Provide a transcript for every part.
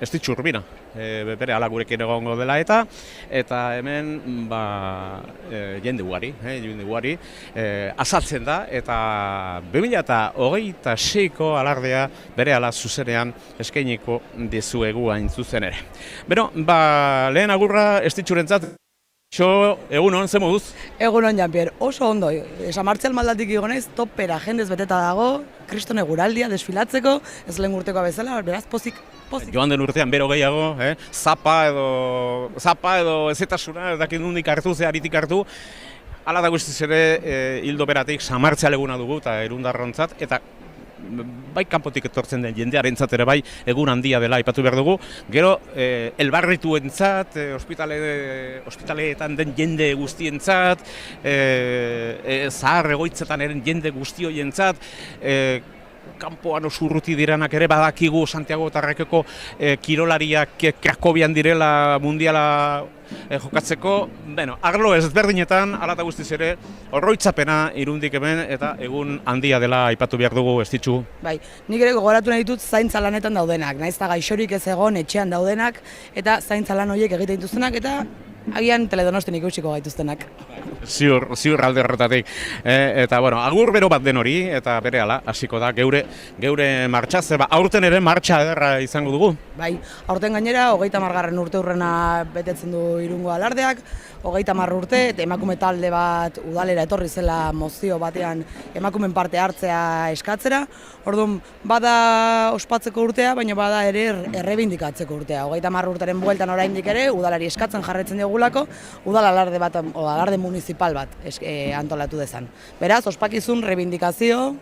Estitxu Urbina, bere ala gurekin egongo dela eta hemen jende ugari azaltzen da eta 2026ko alardea bere ala zuzenean eskainiko dizuegu hain zuzen ere. Beno, lehen agurra Estitxurentzat. Egunon, ze moduz? Egunon, Jean-Pierre, oso ondo. San Martzial maldatik igonez, topera jendez beteta dago, Kristone guraldia desfilatzeko, ez lehen urtekoa bezala, beraz, pozik. Joan den urtean bero gehiago, zapa edo ezetasuna, dakit nondik hartu, zeharitik hartu. Hala da guztiz ere, hildo beratik San Martzial eguna dugu eta erundarrontzat, eta bai kanpotik etortzen den jendearentzat ere bai egun handia dela aipatu behar dugu. Gero elbarrituentzat, ospitaleetan den jende guztientzat, zahar egoitzetan eren jende guztioientzat, kanpoan oso urruti direnak ere badakigu Santiago Tarrekeko kirolariak Krakobian direla mundiala jokatzeko. Arlo ezberdinetan, hala eta guztiz ere, oroitzapena Irundik hemen eta egun handia dela aipatu behar dugu, Estitxu. Bai, nik ere gogoratu nahi ditut zaintza lanetan daudenak, nahiz eta gaixorik ez egon etxean daudenak, eta zaintza lan horiek egiten dituztenak, eta agian Teledonostian ikusiko gaituztenak. Ziur alde horretatik. Eta, agur bero bat den hori, eta bere hala, hasiko da, geure martxaz, aurten ere martxa ederra izango dugu. Bai, aurten gainera, 30. urte hurrena betetzen du Irungo alardeak, 30 urte, eta emakume talde bat udalera etorri zela mozio batean emakumen parte hartzea eskatzera. Orduan, bada ospatzeko urtea, baina bada ere errebindikatzeko urtea. 30 urteren bueltan oraindik ere, udalari eskatzen jarretzen diogulako, udal alarde bat, alarde municipal bat antolatu dezan. Beraz, ospakizun, rebindikazio,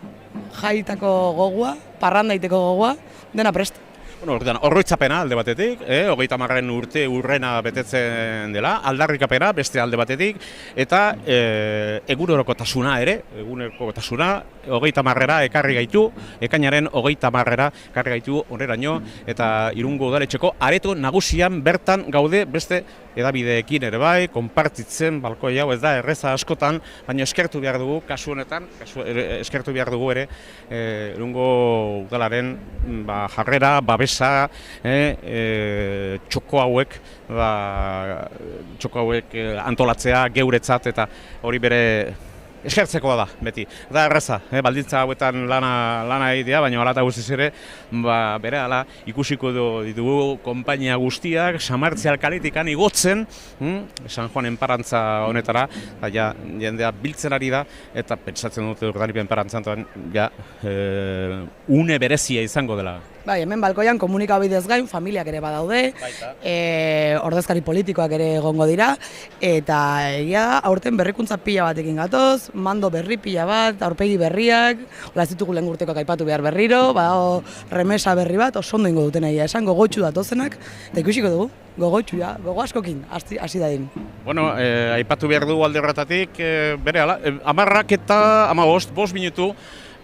jaitako gogua, parrandaiteko gogua, dena prest. Horroitzapena alde batetik, 30. urte urrena betetzen dela, aldarrikapena beste alde batetik, eta egunerokotasuna ere, 30. ekarri gaitu, ekainaren 30. ekarri gaitu horreraino, eta Irungo udaletxeko areto nagusian bertan gaude beste edabideekin ere bai, konpartitzen balkoi hau ez da erreza askotan, baina eskertu behar dugu, kasu honetan, eskertu behar dugu ere, Irungo udalaren jarrera, babesa, txoko hauek antolatzea geuretzat eta hori bere eskertzekoa da, beti. Da erraza, baldintza hauetan lana egitea, baina hala eta guztiz ere, bere hala ikusiko ditugu konpainia guztiak, San Martzial kaletikan igotzen, San Juan enparantza honetara, jendea biltzen ari da, eta pentsatzen dute Urdanipen enparantzan, une berezia izango dela. Bai, hemen balkoian komunikabidez gain, familiak ere badaude, ordezkari politikoak ere egongo dira, eta egia da, aurten berrikuntza pila batekin gatoz, mando berri pila bat, aurpegi berriak, hola ez ditugu lehen urtekoak aipatu behar berriro, badago remesa berri bat, oso ondo ingo duten egia esan, gogotxu datozenak, eta ikusiko dugu, gogotxu, gogo askokin, hasi dadin. Aipatu behar dugu alde horretatik, bere ala, 10 eta 5 minutu,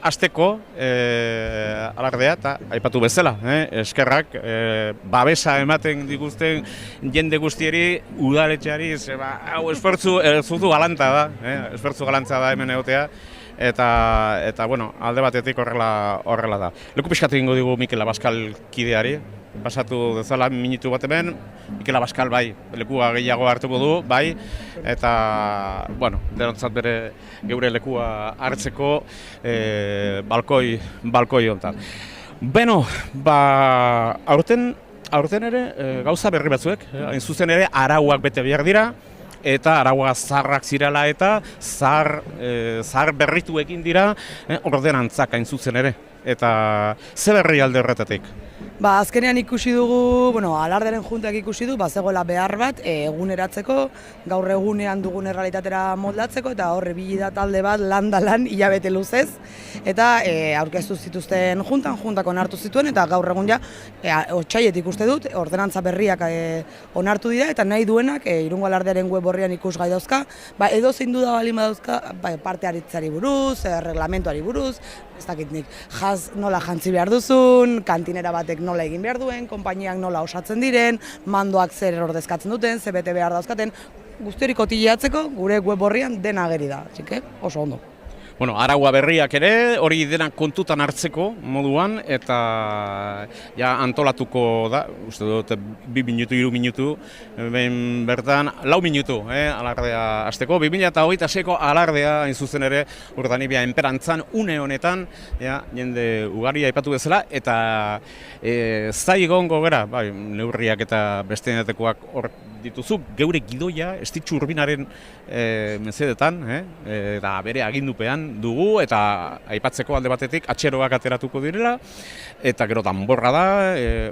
Azteko alardea eta aipatu bezala, eskerrak, babesa ematen dituzten jende guztieri, udaletxeari, hau esfortzu galanta da hemen egotea, eta alde batetik horrela da. Leku pixkat egingo digu Mikel Abascal kideari, pasatu dezala minutu bat hemen, Mikel Abascal bai, lekua gehiago hartuko du, bai, eta, denontzat bere geure lekua hartzeko balkoi honetan. Aurten ere gauza berri batzuek, hain zuzen ere arauak bete behar dira, eta araua zaharrak zirela eta zahar berrituekin dira ordenantzak hain zuzen ere. Eta ze berri alde horretatik? Azkenean ikusi dugu, alarderen juntak ikusi du, zegoela behar bat eguneratzeko, gaur egunean dugun errealitatera moldatzeko, eta horre bilida talde bat lan hilabete luzez, eta aurkeztu zituzten juntak onartu zituen, eta gaur egun otsailetik uste dut, ordenantza berriak onartu dira, eta nahi duenak Irungo alardearen web horrian ikusgai dauzka, edo zein duda balin badauzka parte haritzari buruz, reglamentuari buruz, ez dakit nik, nola jantzi behar duzun, kantinera batek nola egin behar duen, konpainiak nola osatzen diren, mandoak zer ordezkatzen duten, ze bete behar dauzkaten, guzti hori kotileatzeko gure web horrian dena ageri da, oso ondo. Bueno, araua berriak ere, hori denak kontutan hartzeko moduan, eta ja antolatuko da, uste dut, 2 minutu, 3 minutu, bertan, 4 minutu, alardea hasteko. 2026ko alardea, hain zuzen ere, Urdanibia enperantzan, une honetan, jende ugari aipatu bezala, eta zai egongo gara, bai, neurriak eta beste netekoak hor dituzu, geure gidoia, estitxu urbinaren mesedetan, eta bere agindupean dugu, eta aipatzeko alde batetik atxeroak ateratuko direla, eta gero danborra da,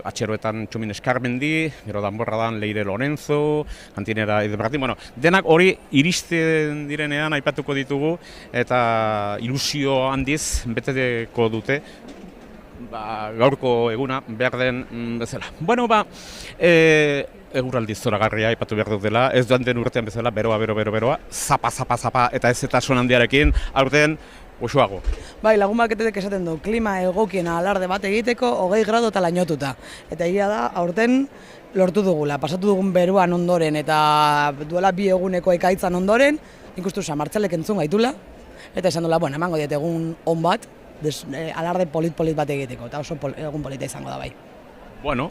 atxeroetan Txomin Eskarmendi, gero danborra da Leire Lorenzo, kantinera Edemartin, bueno, denak hori iristen direnean aipatuko ditugu, eta ilusio handiz beteko dute, gaurko eguna behar den bezala. Bueno, eguraldi zoragarria aipatu behar dut dela, ez joan den urtean bezala, beroa, zapa, eta ez eta son handiarekin, aurten goxoago. Bai, lagun baketetek esaten du, klima egokiena alarde bat egiteko 20 grado eta lainotuta. Eta egia da, aurten lortu dugula, pasatu dugun beruan ondoren eta duela 2 eguneko ekaitzan ondoren, nik uste San Martxalek entzun gaitula, eta esan dula, bueno, emango diet egun on bat, alarde polit bat egiteko, eta oso egun polita izango da bai. Bueno,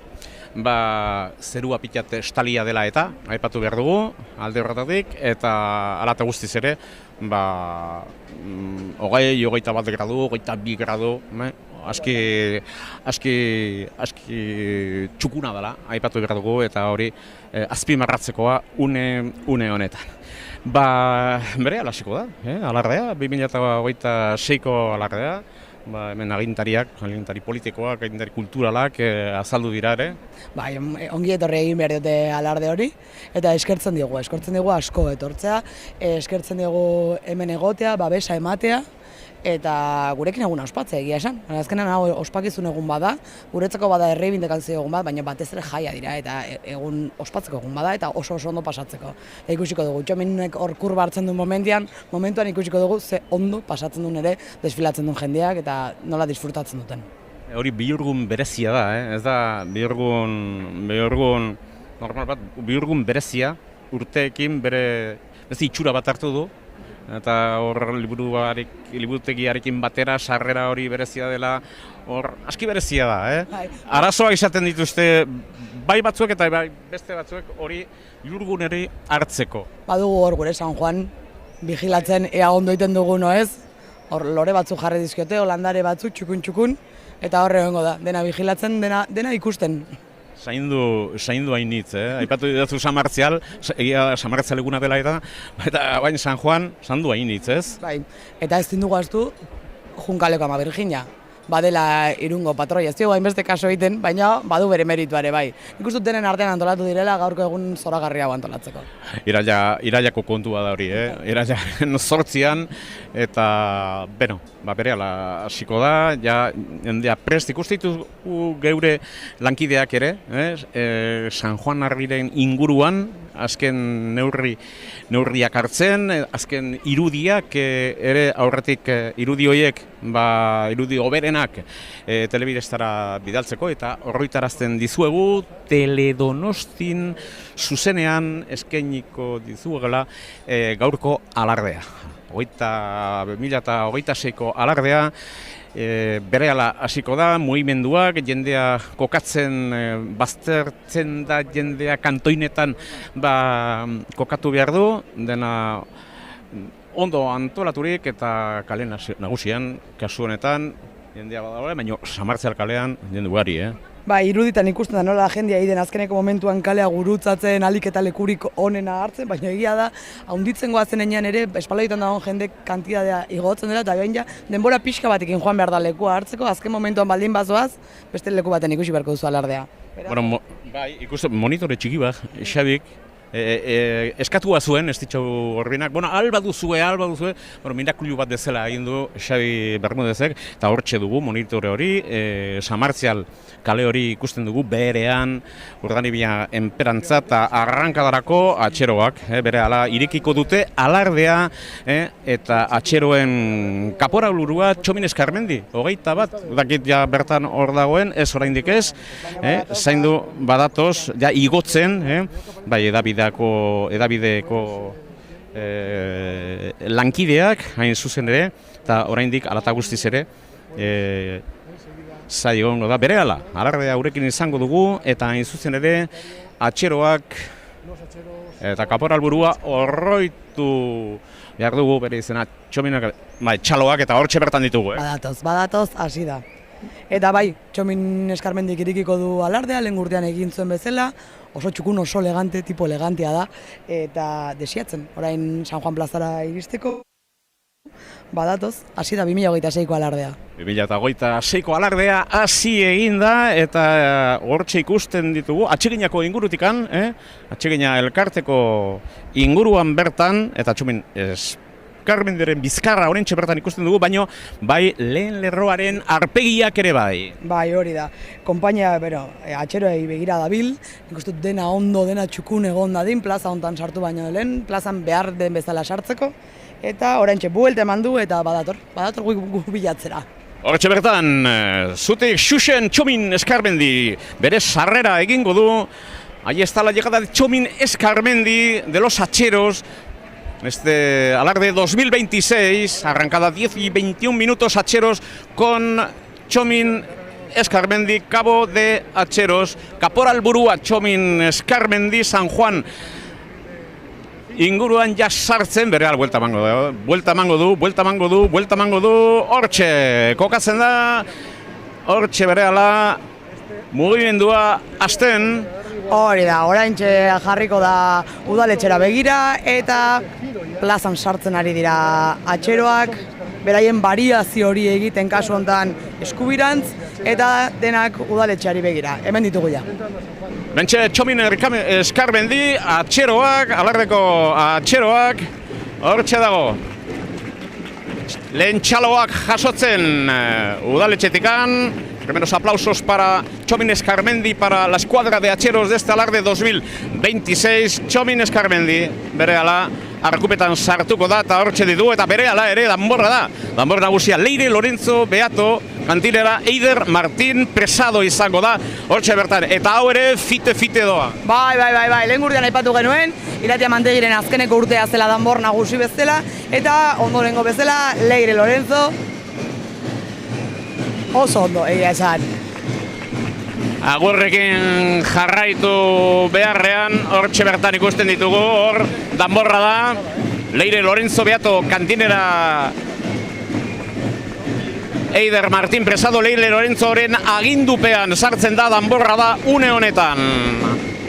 zerua pitat estalia dela eta, aipatu behar dugu, alde horretatik, eta ala eta guztiz ere, 21 gradu, 22 gradu, aski txukuna dela, aipatu behar dugu, eta hori azpimarratzekoa une honetan. Bere alasiko da, alardea, 2026ko alardea, hemen agintari politikoak, agintari kulturalak azaldu dira ere. Bai, ongi etorri egin behar dute alarde hori, eta eskertzen digu asko etortzea, eskertzen digu hemen egotea, babesa ematea, eta gurekin eguna ospatzea egia esan. Azkenan hau ospakizun egun bada, guretzako bada erreibindikazio egun bat, baina batez ere jaia dira, eta egun ospatzeko egun bada, eta oso ondo pasatzeko. Ikusiko dugu, Txominek hor kurba hartzen duen momentuan ikusiko dugu ze ondo pasatzen duen ere, desfilatzen duen jendeak, eta nola disfrutatzen duten. Hori bihurgun berezia da, ez da bihurgun normal bat, bihurgun berezia, urteekin bere itxura bat hartu du, eta hor liburutegiarekin batera sarrera hori berezia dela, hor aski berezia da, Arazoak izaten dituzte bai batzuek eta bai beste batzuek hori bihurguneri hartzeko. Badugu hor gure San Juan vigilatzen ea ondo egiten dugu, no ez? Hor lore batzuk jarri dizkiote, holandare batzuk txukun, eta horre egongo da, dena vigilatzen, dena ikusten. Zaindu hainitz, aipatu didazu San Martzial, egia San Martzial eguna dela eta baina San Juan, zandu hainitz, ez? Bai, eta ez zindugu aztu Junkaleko Ama Virginia. Badela Irungo patroia, ez dugu hainbeste kaso egiten, baina badu bere merituare bai. Ikustut denen artean antolatu direla gaurko egun zoragarria antolatzeko. Irailako kontua da hori, Irailaren 8an, eta, berehala hasiko da, jendea prest ikustitu geure lankideak ere, San Juan Arbiren inguruan, azken neurriak hartzen, azken irudiak ere aurretik irudi horiek, irudi hoberenak telebidestara bidaltzeko, eta horretarazten dizuegu Teledonostin zuzenean eskainiko dizuegela gaurko alardea. 2026ko alardea, berehala hasiko da, mugimenduak, jendea kokatzen, baztertzen da jendea kantoinetan kokatu behar du, dena ondo antolaturik eta kale nagusian, kasu honetan, jendea badagoela, baina San Martzial kalean jende ugari, Ba, iruditan ikusten da nola jendea egiten azkeneko momentuan kalea gurutzatzen, alik eta lekurik onena hartzen, baina egia da, haunditzen goazen enean ere, espaloietan dagoen jende kantidadea igotzen dela, eta behin denbora pixka batekin joan behar da lekua hartzeko, azken momentuan baldin bazoaz, beste leku baten ikusi beharko duzu alardea. Bueno, bai, ikusten monitore txiki bat, Xabik, eskatua zuen, ez ditxau horbinak, alba duzue, mirakulu bat dezela egin du Xabi Bermudezek, eta hortxe dugu monitore hori, San Martzial kale hori ikusten dugu, berean, Urdanibia enperantza eta arrankadarako atxeroak, berehala irekiko dute alardea, eta atxeroen kaporalurua Txomin Eskarmendi, 21, dakit ja bertan hor dagoen, ez oraindik ez, zaindu badatoz, ja igotzen, bai edabideko lankideak, hain zuzen ere, eta oraindik alata guztiz ere, zai egongo da, berehala, alardea gurekin izango dugu, eta hain zuzen ere, atxeroak eta kaporalburua orroitu behar dugu bere izena Txominak, txaloak eta hortxe bertan ditugu. Badatoz, hasi da. Eta bai, Txomin Eskarmendik irikiko du alardea, lehen urtean egin zuen bezala, oso txukun, oso elegante, tipo elegantea da, eta desiatzen, orain San Juan plazara iristeko. Badatoz, hasi da 2026ko alardea. 2026ko alardea hasi egin da eta hortxe ikusten ditugu atseginako ingurutikan, atsegina elkarteko inguruan bertan eta Txomin Eskarmendiren bizkarra orentxe bertan ikusten dugu, baino bai lehen lerroaren arpegiak ere bai. Bai, hori da. Konpainia, atxeroei begira dabil, ikustut dena ondo, dena txukun egon dadin, plaza hontan sartu baino lehen, plazan behar den bezala sartzeko, eta oraintxe buelte eman du eta badator gu bilatzera. Hortxe bertan, zutik Xuxen Txomin Eskarmendi bere sarrera egingo du. Ahí está la llegada de Txomin Eskarmendi de los Atxeros. Este alarde 2026, arrancada 10 y 21 minutos Atxeros con Txomin Eskarmendi, cabo de Atxeros, kaporalburua Txomin Eskarmendi, San Juan. Inguruan ja sartzen, bereal, buelta mango du, hortxe, kokatzen da, hortxe bereala, mugimendua hasten. Hori da, oraintxe jarriko da udaletxera begira eta plazan sartzen ari dira atxeroak, beraien variazio hori egiten kasu honetan eskubirantz eta denak udaletxeari begira, hemen ditugu ja. Bentxe Txomin Eskarmendi, atxeroak, alardeko atxeroak, hortxe dago. Lehen txaloak jasotzen udaletxetikan. Primeros aplausos para Txomin Eskarmendi, para la escuadra de atxeros de este alarde 2026. Txomin Eskarmendi, berehala, arkupetan sartuko da eta hortxe ditu, eta berehala ere danborra da. Danbor nagusia Leire Lorenzo Beato, kantinera Eider Martin Presado izango da, hortxe bertan. Eta hau ere fite doa. Bai, lehen urtean aipatu genuen, Iratia Mantegiren azkeneko urtea zela danbor nagusi bezala, eta ondorengo bezala Leire Lorenzo, oso ondo, egia esan. Agurrekin jarraitu beharrean, hortxe bertan ikusten ditugu, hor danborra da, Leire Lorenzo Beato kantinera Eider Martin Presado, Leire Lorenzoren agindupean sartzen da, danborra da une honetan.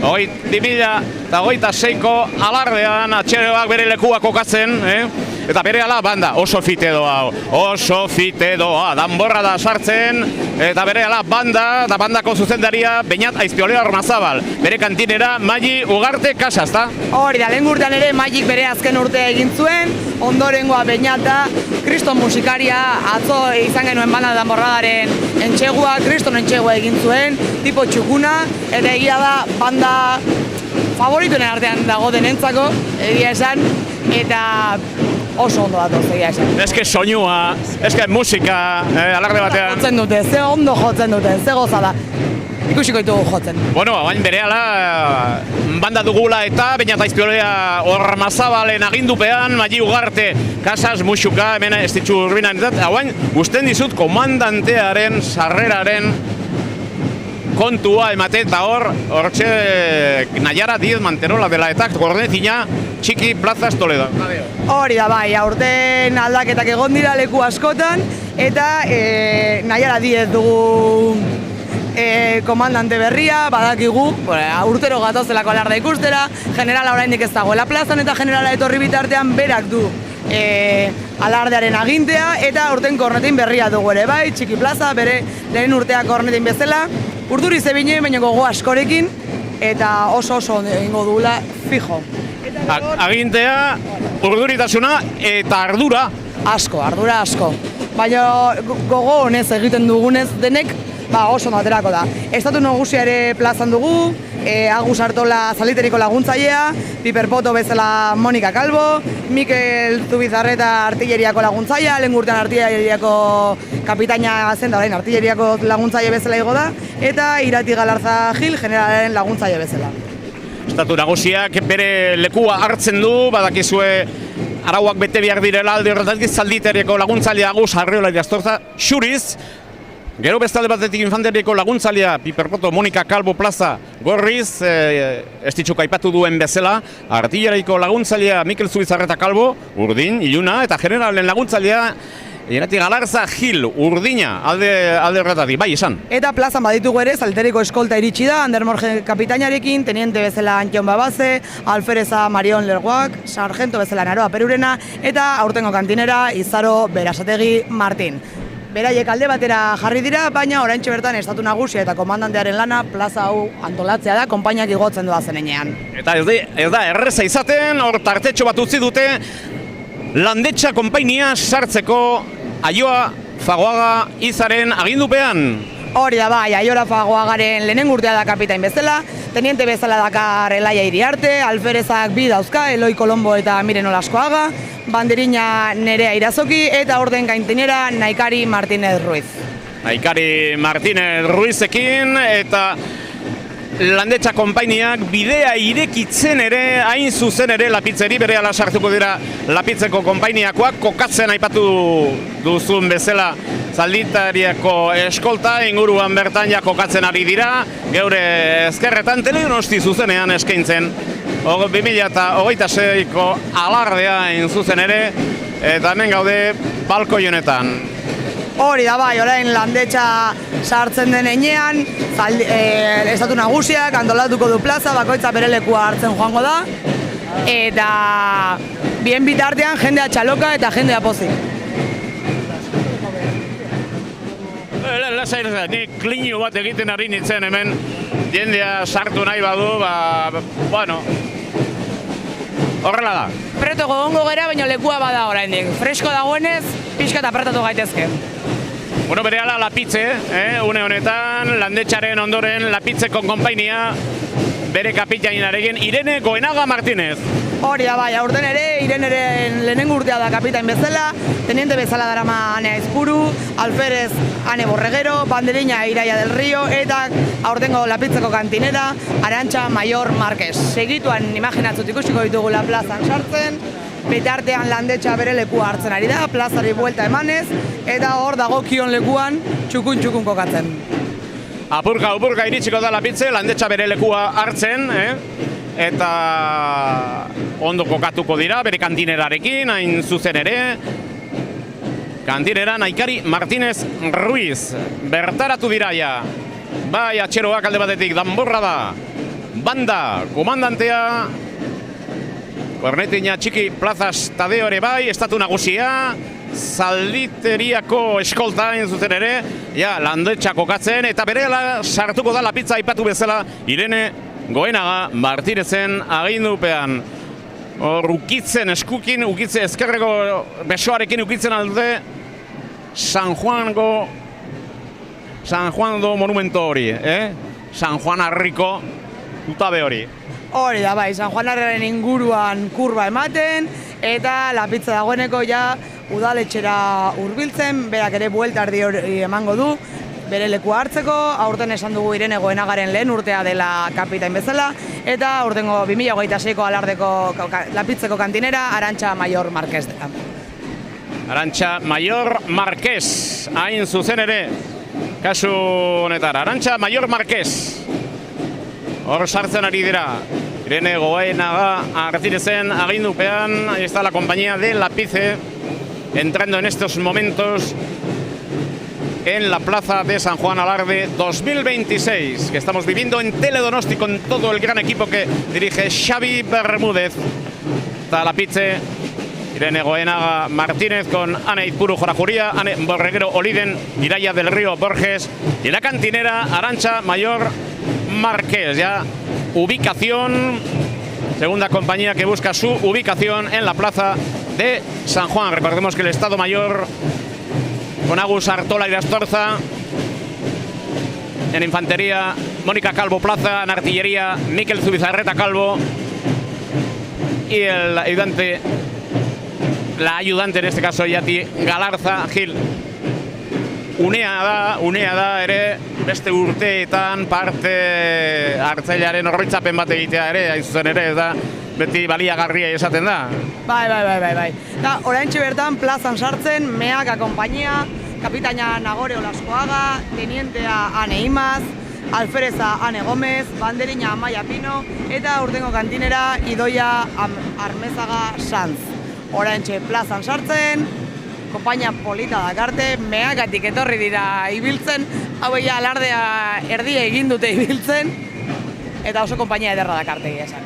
2026ko alardean atxeroak bere lekua kokatzen, eta berehala banda oso fite doa, danborra da sartzen, eta berehala banda, eta bandako zuzendaria Beñat Aizpiolea Ormazabal, bere kantinera Magi Ugarte Kasaz, da? Hori da, lehen urtean ere Magik bere azken urtea egin zuen, ondorengoa Beñat da, Kriston musikaria, atzo izan genuen banda danborradaren entxegua, Kriston entxegua egin zuen, tipo txukuna, eta egia da banda favoritunen artean dago denentzako, egia esan, eta oso ondo datoz, egia esan. Eske soinua, eske musika, alarde batean. Jotzen dute, ze ondo jotzen dute, ze gozada. Ikusiko ditugu jotzen. Bueno, bain berehala banda dugula eta Beñat Aizpiolea Ormazabalen agindupean, Magi Ugarte Kasaz musuka, hemen ez ditxu urbinan, eta bain gusten dizut komandantearen sarreraren kontua emate eta hortxe Naiara Diez Manterola dela eta Gornetina Txiki Plazas Toledo. Hori da bai, aurten aldaketak egon dira leku askotan eta Naiara Diez dugu komandante berria, badakigu, urtero gatozelako alarda ikustera, generala oraindik ez dagoela plazan eta generala etorri bitartean berak du alardearen agintea eta aurten kornetin berria dugu ere bai, Txiki Plaza, bere lehen urtea kornetin bezala, urduri zebine, baina gogo askorekin eta oso egingo dugula fijo. Agintea, urduritasuna eta ardura. Ardura asko. Baina gogo honez egiten dugunez denek oso aterako da. Estatu nagusia ere plazan dugu, Agus Artola Zaliteriko laguntzailea, Piper Poto bezala Monika Calvo, Mikel Zubizarreta artilleriako laguntzailea, lehen urtean artilleriako kapitaina zen da orain artilleriako laguntzaile bezala igo da, eta Irati Galarza Gil generalaren laguntzaile bezala. Estatu nagusiak bere lekua hartzen du, badakizue arauak bete behar direla alde horretatik zalditeriako laguntzailea Agus Arriola Irastorza xuriz, gero bestalde batetik infanteriako laguntzailea Piperpoto Monika Calvo Plaza gorriz, estitxuk aipatu duen bezala, artilleraiko laguntzailea Mikel Zubizarreta Calvo, urdin, iluna, eta generalen laguntzailea Irati Galarza Gil, urdina, alde horretatik, bai, esan. Eta plazan baditugu ere, zalteriko eskolta iritsi da, Ander Morge kapitainarekin, teniente bezala Antion Babaze, alfereza Marion Lerguak, sargento bezala Naroa Perurena, eta aurtengo kantinera Izaro Berasategi Martin. Beraiek alde batera jarri dira, baina oraintxe bertan estatu nagusia eta komandantearen lana plaza hau antolatzea da, konpainiak igotzen doa zenean. Eta ez da erreza izaten, hor tartetxo bat utzi dute, Landetxa konpainia sartzeko Aioa Fagoaga Izaren agindupean. Hori da bai, Aiora Fagoagaren lehenengo urtea da kapitain bezala, teniente bezala dakar Elaia Iriarte, alferezak bi dauzka, Eloi Kolombo eta Miren Olaskoaga, banderina Nerea Irazoki eta orden gaintenera Naikari Martínez Ruiz. Naikari Martínez Ruizekin eta Landetxa konpainiak bidea irekitzen ere, hain zuzen ere Lapitzeri berehala sartuko dira Lapitzeko konpainiakoak, kokatzen aipatu duzun bezala zalditariako eskolta, inguruan bertan ja kokatzen ari dira, geure ezkerretan Teledonosti zuzenean eskaintzen 2026ko alardea hain zuzen ere, eta hemen gaude balkoi honetan. Hori da bai, orain Landetxa sartzen den enean, estatu nagusiak antolatuko du plaza, bakoitza bere lekua hartzen joango da, eta bien bitartean jendea txaloka eta jendea pozik. Lasai, ni klinu bat egiten ari nintzen hemen, jendea sartu nahi badu, bueno, horrela da. Preto gongo gera, baina lekua bada oraindik. Fresko dagoenez, pixka eta apretatu gaitezke. Bueno, berehala Lapitze, une honetan, Landetxaren ondoren Lapitzeko konpainia, bere kapitainarekin Irene Goenaga Martínez. Hori da bai, aurten ere, Ireneren lehenengo urtea da kapitain bezala, teniente bezala darama Ane Aizpuru, alferez Ane Borreguero, banderina Iraia del Río, eta aurtengo Lapitzeko kantinera, Arantxa Mayor Marquez. Segituan imaginatzut ikusiko ditugula plazan sartzen, bitartean Landetxa bere lekua hartzen ari da, plazari buelta emanez, eta hor dagokion lekuan txukun kokatzen. Apurka iritsiko da Lapitze, Landetxa bere lekua hartzen, eta ondo kokatuko dira, bere kantinerarekin, hain zuzen ere. Kantinera Naikari Martínez Ruiz, bertaratu dira ja. Bai, atxeroak alde batetik, danborra da. Banda, komandantea, Kornetina Txiki Plazas Tadeo ere bai, estatu nagusia, zalditeriako eskolta hain zuzen ere, ja, Landetxa kokatzen, eta berehala sartuko da Lapitza aipatu bezala, Irene Goenaga Martínezen agindupean. Hor ukitzen eskukin, ukitze ezkerreko besoarekin ukitzen alde San Juan do monumento hori, San Juan Arriko dutabe hori. Hori da bai, San Juan Arriaren inguruan kurba ematen, eta Lapitza dagoeneko ja udaletxera hurbiltzen, berak ere buelta erdi hori emango du, bere lekua hartzeko, aurten esan dugu Irene Goenagaren lehen urtea dela kapitain bezala, eta aurtengo 2026ko alardeko Lapitzeko kantinera Arantxa Mayor Marquez dela. Arantxa Mayor Marquez, hain zuzen ere, kasu honetan, Arantxa Mayor Marquez. Hor sartzen ari dira, Irene Goenaga Martínezen agindupean, ahí está la compañía de Lapitze, entrando en estos momentos en la plaza de San Juan Alarde 2026, que estamos viviendo en Teledonosti con todo el gran equipo que dirige Xavi Bermúdez. Está Lapitze, Irene Goenaga Martínez con Ane Aizpuru Jorajuría, Ane Borreguero Oliden, Iraia del Río Borges y la cantinera Arantxa Mayor Marquez. Ya ubicación, segunda compañía que busca su ubicación en la plaza de San Juan. Recordemos que el Estado Mayor con Agus Artola Irastorza, en infantería Mónica Calvo Plaza, en artillería Mikel Zubizarreta Calvo y el ayudante, la ayudante en este caso Yati Galarza Gil. unea da ere beste urteetan parte hartzailearen horritzapen bat egitea ere, hain zuzen ere, da beti baliagarria esaten da. Bai. Da, oraintxe bertan plazan sartzen, Meaka konpainia, kapitaina Nagore Olaskoaga, tenientea Ane Imaz, alfereza Ane Gomez, banderina Amaia Pino, eta urtengo kantinera Idoia Armezaga Sanz. Oraintxe plazan sartzen, konpainia polita dakarte, Meakatik etorri dira ibiltzen, hauei alardea erdia egin dute ibiltzen, eta oso konpainia ederra dakarte esan.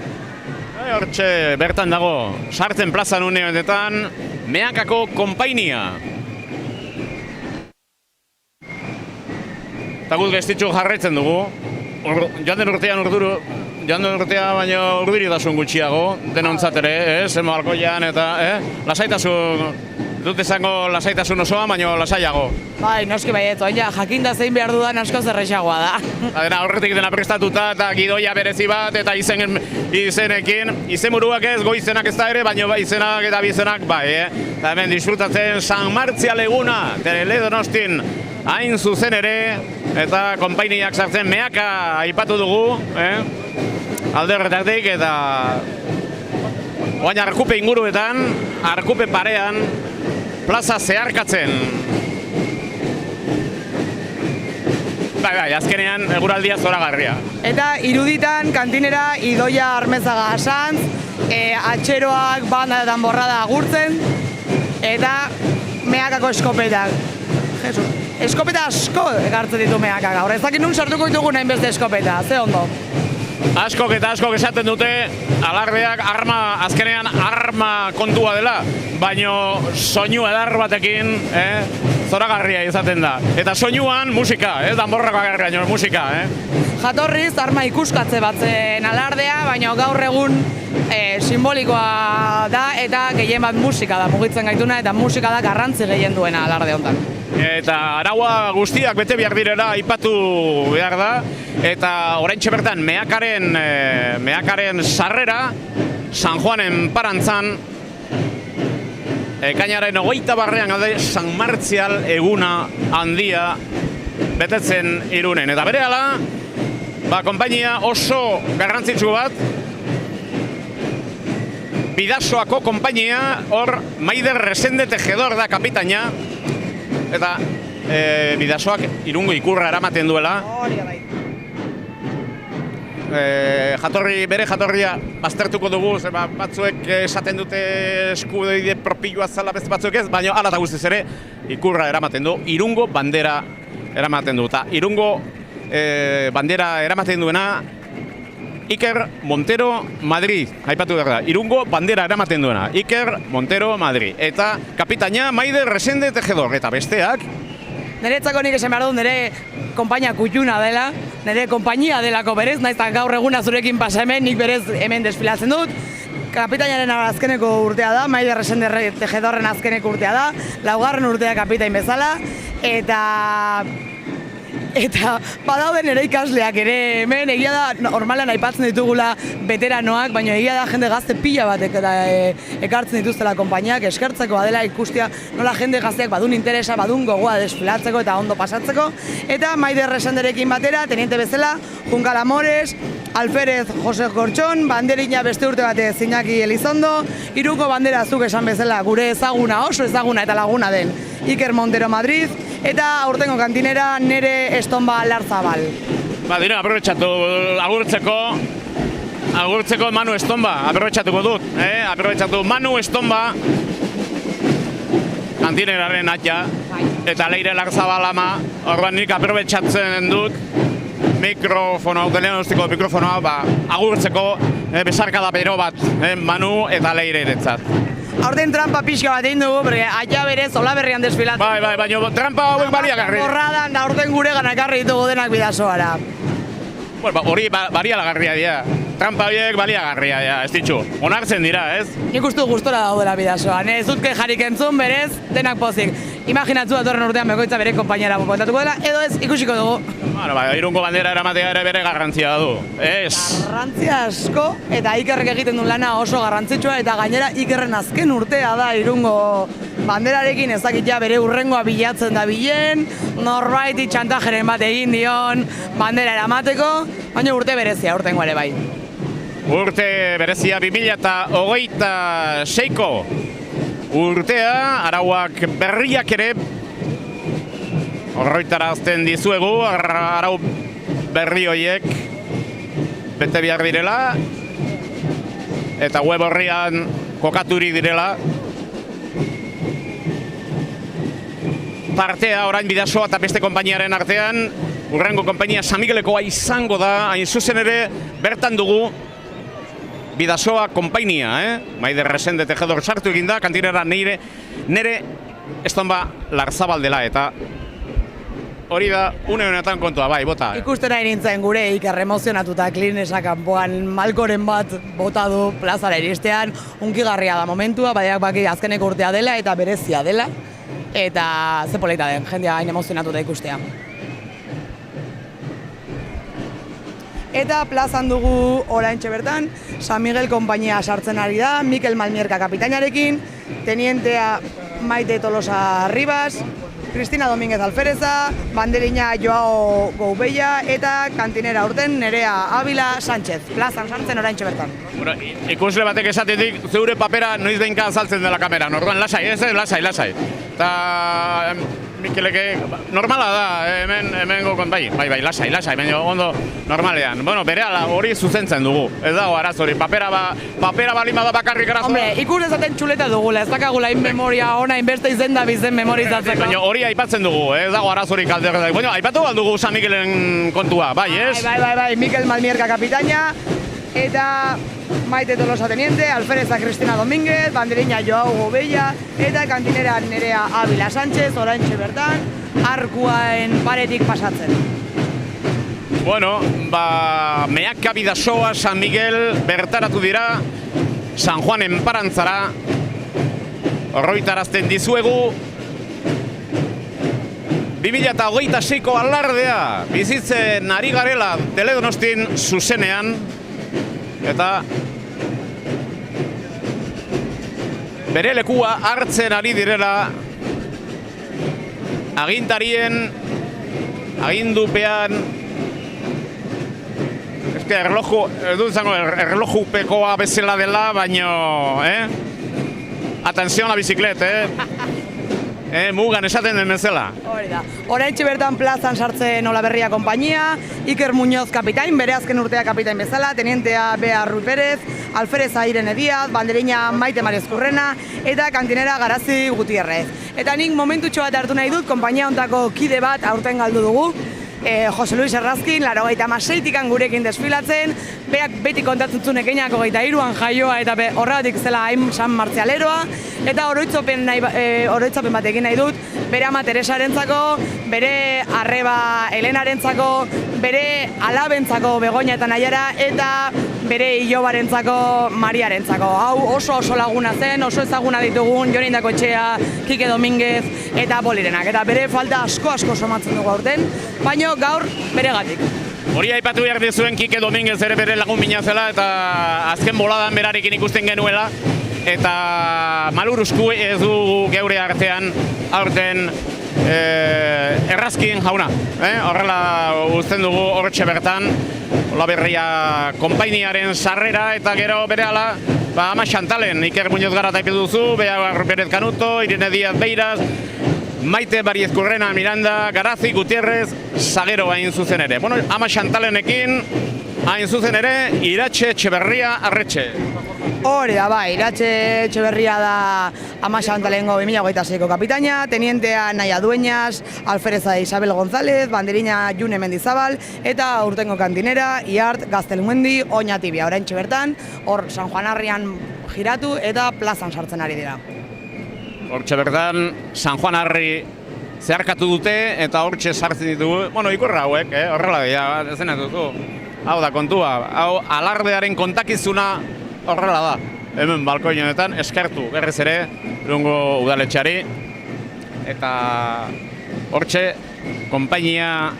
Hortxe bertan dago, sartzen plazan une honetan, Meakako konpainia. Eta guk gestitxu jarraitzen dugu, joan den urtea baino urduritasun gutxiago, denontzat ere, zemo alkoian eta lasaitasun, dut esango lasaitasun osoa, baino lasaiago. Bai, noski baiet, oina jakinda zein behar dudan asko zerrexagoa da. Dena horretik dena prestatuta eta gidoia berezi bat eta izenekin, izenburuak ez, goizenak ez da ere, baino izenak eta bizenak bai, Eta hemen disfrutatzen San Martzial eguna, Teledonostin hain zuzen ere, eta konpainiak sartzen Meaka aipatu dugu, alde horretatik eta oain Arkupe inguruetan, Arkupe parean, plaza zeharkatzen. Bai, azkenean eguraldia zoragarria. Eta iruditan kantinera Idoia Armezaga Sanz, atxeroak banda eta borrada agurtzen, eta Meakako eskopetak. Jesus, eskopeta asko ekartzen ditu Meakak gaur. Ez dakit nun sartuko ditugu nahin beste eskopeta, ze ondo? Askok esaten dute alardeak azkenean arma kontua dela, baino soinu edar batekin zoragarria izaten da. Eta soinuan musika, danborrako agarria, musika. Jatorriz arma ikuskatze batzen alardea, baina gaur egun simbolikoa da eta gehien bat musika da mugitzen gaituna eta musika da garrantzi gehien duena alarde honetan. Eta araua guztiak bete behar direla aipatu behar da, eta oraintxe bertan Meakaren sarrera San Juanen parantzan ekainaren 21 alde San Martzial eguna handia betetzen Irunen. Eta berehala, konpainia oso garrantzitsu bat, Bidasoako konpainia, hor Maider Resende Tejedor da kapitaina, eta Bidasoak Irungo ikurra eramaten duela. Bere jatorria baztertuko dugu, batzuek esaten dute eskubide propioa zala beste batzuk ez, baina hala eta guztiz ere ikurra eramaten du, Irungo bandera eramaten du. Eta Irungo bandera eramaten duena Iker Montero Madrid, aipatu behar da, Irungo bandera eramaten duena, Iker Montero Madrid. Eta kapitaina Maider Resende Tejedor, eta besteak. Niretzako nik esan behar dut, nire konpainia kutxuna dela, nire konpainia delako berez, naiz eta gaur eguna zurekin pasa hemen, nik berez hemen desfilatzen dut. Kapitainaren azkeneko urtea da, Maider Resende Tejedorren azkeneko urtea da, 4. urtea kapitain bezala, eta badauden ere ikasleak ere hemen, egia da, normalan aipatzen ditugula veteranoak, baina egia da jende gazte pila batek ekartzen dituztela konpainiak, eskertzeko badela ikustia nola jende gazteak badun interesa, badun gogoa desfilatzeko eta ondo pasatzeko, eta Maider Resenderekin batera, teniente bezala, Junkal Amores, Alferez Jose Kortxon, banderina beste urte bate Iñaki Elizondo, Iruko bandera zuk esan bezala gure ezaguna, oso ezaguna eta laguna den Iker Montero Madrid, eta aurtengo kantinera nere Estonba Larzabal. Dira, agurtzeko Manu Estonba, aprobetxatuko dut, aprobetxatu Manu Estonba, kantineraren atxa, eta Leire Larzabal ama, orduan nik aprobetxatzen dut, teleonostiko mikrofonoa, agurtzeko besarkada bero bat, Manu eta Leire eretzat. Aurten trampa pixka bat egin dugu, porque aia berez Olaberrian desfilatzen. Bai, baina trampa hauek baliagarri. Borradan da aurten gure ganakarri ditugu denak Bidasoara. Hori baliagarria dira. Trampa horiek baliagarria dira, ez ditxu. Onartzen dira, ez? Nik uste gustora daudela Bidasoan, ez dutke jarik entzun berez, denak pozik. Imaginatzu datorren urtean bekoitza bere konpainera popotatuko dela, edo ez ikusiko dugu. Irungo bandera eramatea ere bere garrantzia du, ez? Garrantzia asko, eta Ikerrek egiten duen lana oso garrantzitsua, eta gainera Ikerren azken urtea da Irungo banderarekin ezakit ja bere urrengoa bilatzen da bilen, norbaiti txantajeren bat egin dion bandera eramateko, baina urte berezia urtengo ere bai. Urte berezia 2026ko urtea, arauak berriak ere horroitarazten dizuegu, arau berri horiek bete behar direla, eta web horrian kokaturi direla. Partea orain Bidasoa eta beste konpainiaren artean, urrengo konpainia San Miguelekoa izango da, hain zuzen ere bertan dugu Bidasoa konpainia, Maider Resende Tejedor sartu egin da, kantinera nere estonba Larzabal dela, eta hori da, une honetan kontua, bai, bota. Ikusten nahi nintzen gure Iker emozionatuta Klinesa kanpoan malkoren bat bota du plazara iristean, hunkigarria da momentua, badiak baki azkeneko urtea dela eta berezia dela, eta ze polita den, jendea hain emozionatuta ikustea. Eta plazan dugu oraintxe bertan, San Miguel konpainia sartzen ari da, Mikel Malmierka kapitainarekin, tenientea Maite Tolosa Ribas, Cristina Domínguez Alfereza, banderina Joao Goubeia eta kantinera urten Nerea Ávila Sánchez. Plazan sartzen oraintxe bertan. Bueno, ikusle batek esatetik, zeure papera noiz behinka azaltzen dela kamera, orduan lasai, lasai. Eta Mikeleke, normala da, hemen gokon, bai, lasai, baina ondo normalean. Bueno, berehala hori zuzentzen dugu, ez dago arazori, papera balima da bakarrik arazoa. Hombre, ikus ezaten txuleta dugula, ez dakagula memoria ona, inbeste izen da bizen memorizatzeko. Baina hori aipatzen dugu, ez dago arazorik alderretak. Bueno, aipatu baldugu San Miguelen kontua, bai, ez? Bai, Mikel Malmierka kapitaina, eta Maite Tolosa teniente, Alfereza Cristina Domínguez, banderina Joao Goubeia, eta kantinera Nerea Ávila Sánchez, oraintxe bertan, arkuaen paretik pasatzen. Bueno, Meaka Bidasoa San Miguel bertaratu dira, San Juanen parantzara, horroitarazten dizuegu, 2026ko alardea bizitzen ari garela Teledonostin zuzenean, eta bere lekua hartzen ari direla agintarien agindupean erlojupekoa bezala dela, baino, atención a bicicleta, mugan esaten den bezala. Hori da. Oraintxe bertan plazan sartzen Olaberria konpainia, Iker Muñoz kapitain, bere azken urtea kapitain bezala, tenientea Bea Ruiz Pérez, Alfereza Irene Díaz, banderina Maite Mariezkurrena, eta kantinera Garazi Gutierrez. Eta nik momentutxo bat hartu nahi dut, konpainia hontako kide bat aurten galdu dugu, Jose Luis Errazkin, 86tikan gurekin desfilatzen, beak beti kontatzen zuen ekeinak 23an jaioa eta horregatik zela hain San Martzialeroa, eta oroitzapen bat egin nahi dut, bere ama Teresarentzako, bere arreba Elenarentzako, bere alabentzako Begoña eta Naiara, eta bere ilobarentzako Mariarentzako. Hau oso laguna zen, oso ezaguna ditugun Jon Indakoetxea, Kike Domínguez eta Polirenak. Eta bere falta asko somatzen dugu aurten, baina gaur beregatik. Hori aipatu behar dizuen Kike Domínguez ere bere lagun bina zela eta azken boladan berarekin ikusten genuela. Eta malurusku ez du geure artean aurten Errazkin jauna. Horrela uzten dugu horretxe bertan. Olaberria konpainiaren sarrera eta gero berehala ama Xantalen, Iker Muñoz Garata epidu duzu, Bea Pérez Canuto, Irene Díaz Beiras, Maite Mariezkurrena Miranda, Garazi Gutierrez, Zagero hain zuzen ere. Bueno, ama Xantalenekin hain zuzen ere, Iratxe Etxeberria Arretxe. Hori da, bai, Iratxe Etxeberria da ama Xantalengo 2026ko kapitaina, tenientea Naia Dueñas, Alfereza Isabel González, banderina June Mendizabal, eta urtengo kantinera, Iart Gaztelmendi, Oñatibia, oraintxe bertan, hor San Juanarrian giratu eta plazan sartzen ari dira. Hortxe bertan, San Juanarri zeharkatu dute eta hortxe sartzen ditugu, bueno, ikurra hauek, horrela dira, ezen duzu. Hau da kontua, hau alardearen kontakizuna horrela da. Hemen balkoinetan eskertu berriz ere Irungo udaletxeari eta hortxe konpainia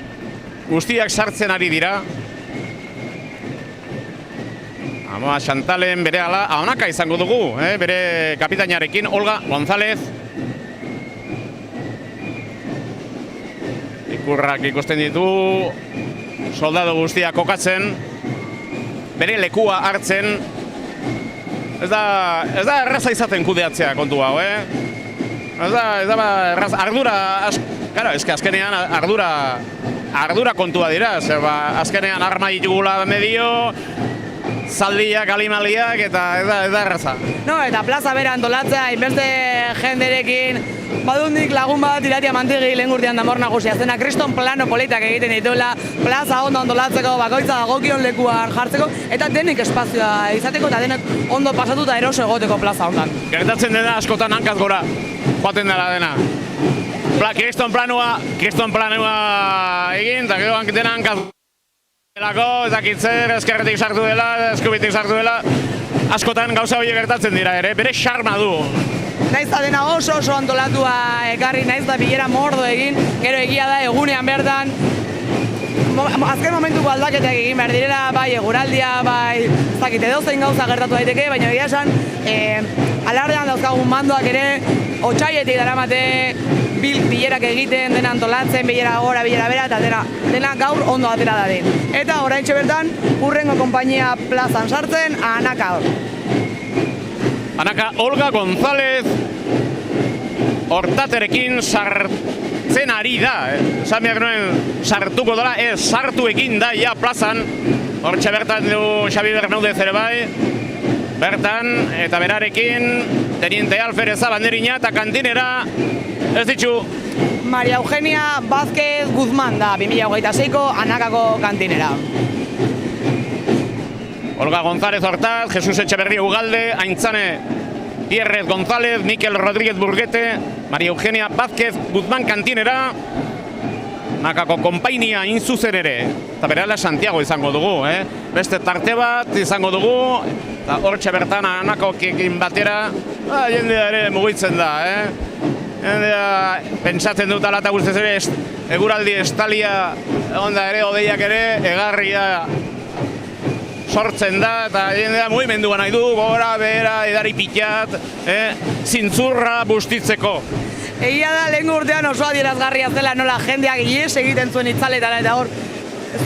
guztiak sartzen ari dira. Ama Xantalen berehala honaka izango dugu, bere kapitainarekin Olga González ikurrak ikusten ditu, soldadu guztiak kokatzen, bere lekua hartzen, ez da erraza izaten kudeatzea kontu hau, Ez da erraz, ardura, claro, azkenean ardura kontua dira, zer azkenean arma ditugula medio, zaldiak, alimaliak, eta ez da erraza. No, eta plaza bera antolatzea, inbeste jenderekin, badundik lagun bat iratia mantegi lehen urtean damor nagusia zena, kriston plano politak egiten dituela, plaza ondo antolatzeko, bakoitza dagokion lekuan jartzeko, eta denik espazioa izateko, eta denek ondo pasatu eta eroso egoteko plaza hondan. Gertatzen dena askotan hankaz gora, joaten dela dena. Kriston planua egin, eta gero dena hankaz ez dakitzer, eskerretik sartu dela, eskubitik sartu dela, askotan gauza horiek gertatzen dira ere, bere xarma du. Naiz da dena oso antolatua ekarri, naiz da bilera mordo egin, gero egia da egunean bertan, azken momentuko aldaketak egin behar direla, bai eguraldia, bai ez dakit edozein gauza gertatu daiteke, baina egia esan, alardean dauzkagun mandoak ere, otsaietik daramate, bilerak egiten, dena antolatzen, bilera gora, bilera bera, eta dena gaur ondo atera dadin. Eta oraintxe bertan, hurrengo konpainia plazan sartzen, Anaka. Anaka Olga González hortaterekin sartzen ari da. Esan behar nuen sartuko dela, sartu egin da ja plazan. Hortxe bertan du Xabi Bernaudez ere bai. Bertan, eta berarekin, Teniente Alfereza banderina eta kantinera ez ditu. Maria Eugenia Vázquez Guzmán da, 2026ko Anakako kantinera. Olga González hortaz, Jesus Etxeberria Ugalde, Aintzane Pierrez González, Mikel Rodríguez Burguete, Maria Eugenia Vázquez Guzmán kantinera, Anakako konpainia inzuzen ere, eta berehala Santiago izango dugu, Beste tarte bat izango dugu, eta hortxe bertan Anakoekin batera, jendea ere mugitzen da, Jendea pentsatzen dut ala eta guztiz ere eguraldi estalia, onda ere, odeiak ere, egarria sortzen da, eta jendea mugimendua nahi du, gora, behera, edari pikat, zintzurra bustitzeko. Egia da, lehen urtean oso adierazgarria zela nola jendeak ies egiten zuen itzaletara, eta hor,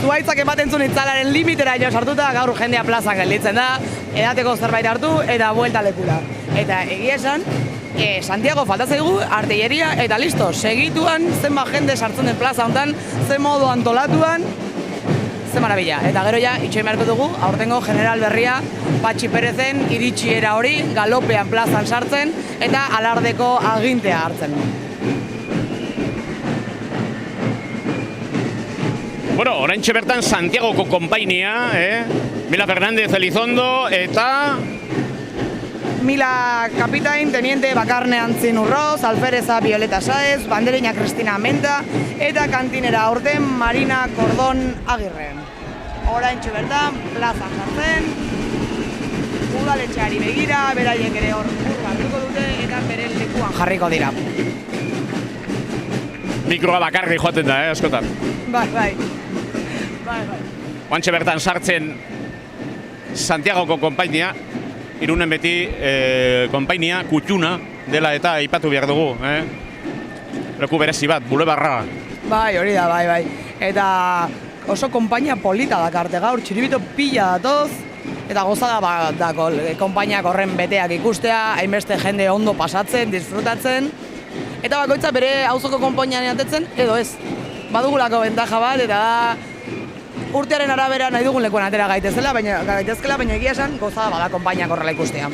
zuaitzak ematen zuen itzalaren limitera ino sartuta, gaur jendea plazan gelditzen da, edateko zerbait hartu eta buelta lekura. Eta egia esan, Santiago falta zaigu artilleria eta listo, segituan zenbat jende sartzen den plaza honetan, zen modu antolatuan, ze marabila. Eta gero ja, itxoin beharko dugu, aurtengo general berria Patxi Perezen iritsiera hori galopean plazan sartzen eta alardeko agintea hartzen. Bueno, oraintxe bertan Santiagoko konpainia, Mila Fernández Elizondo eta Mila Kapitain, Teniente Bakarne Antzin Urroz, Alfereza Violeta Saez, Banderina Cristina Menta eta kantinera aurten Marina Kordon Agirre. Oraintxe bertan, plazan jartzen, udaletxeari begira, beraiek ere hor hartuko dute eta bere lekuan jarriko dira. Mikroa bakarri joaten da, askotan. Bai. Oantxe bertan sartzen Santiagoko konpainia, Irunen beti konpainia kutxuna dela eta aipatu behar dugu, Leku berezi bat, bulebarra. Bai, hori da, bai. Eta oso konpainia polita dakarte gaur, txiribito pila datoz, eta gozada bat dako konpainiak horren beteak ikustea, hainbeste jende ondo pasatzen, disfrutatzen, eta bakoitza bere auzoko konpainian atetzen, edo ez. Badugulako bentaja bat, eta da urtearen arabera nahi dugun lekuan atera gaitezkela, baina egia esan gozada bada konpainiak horrela ikustea.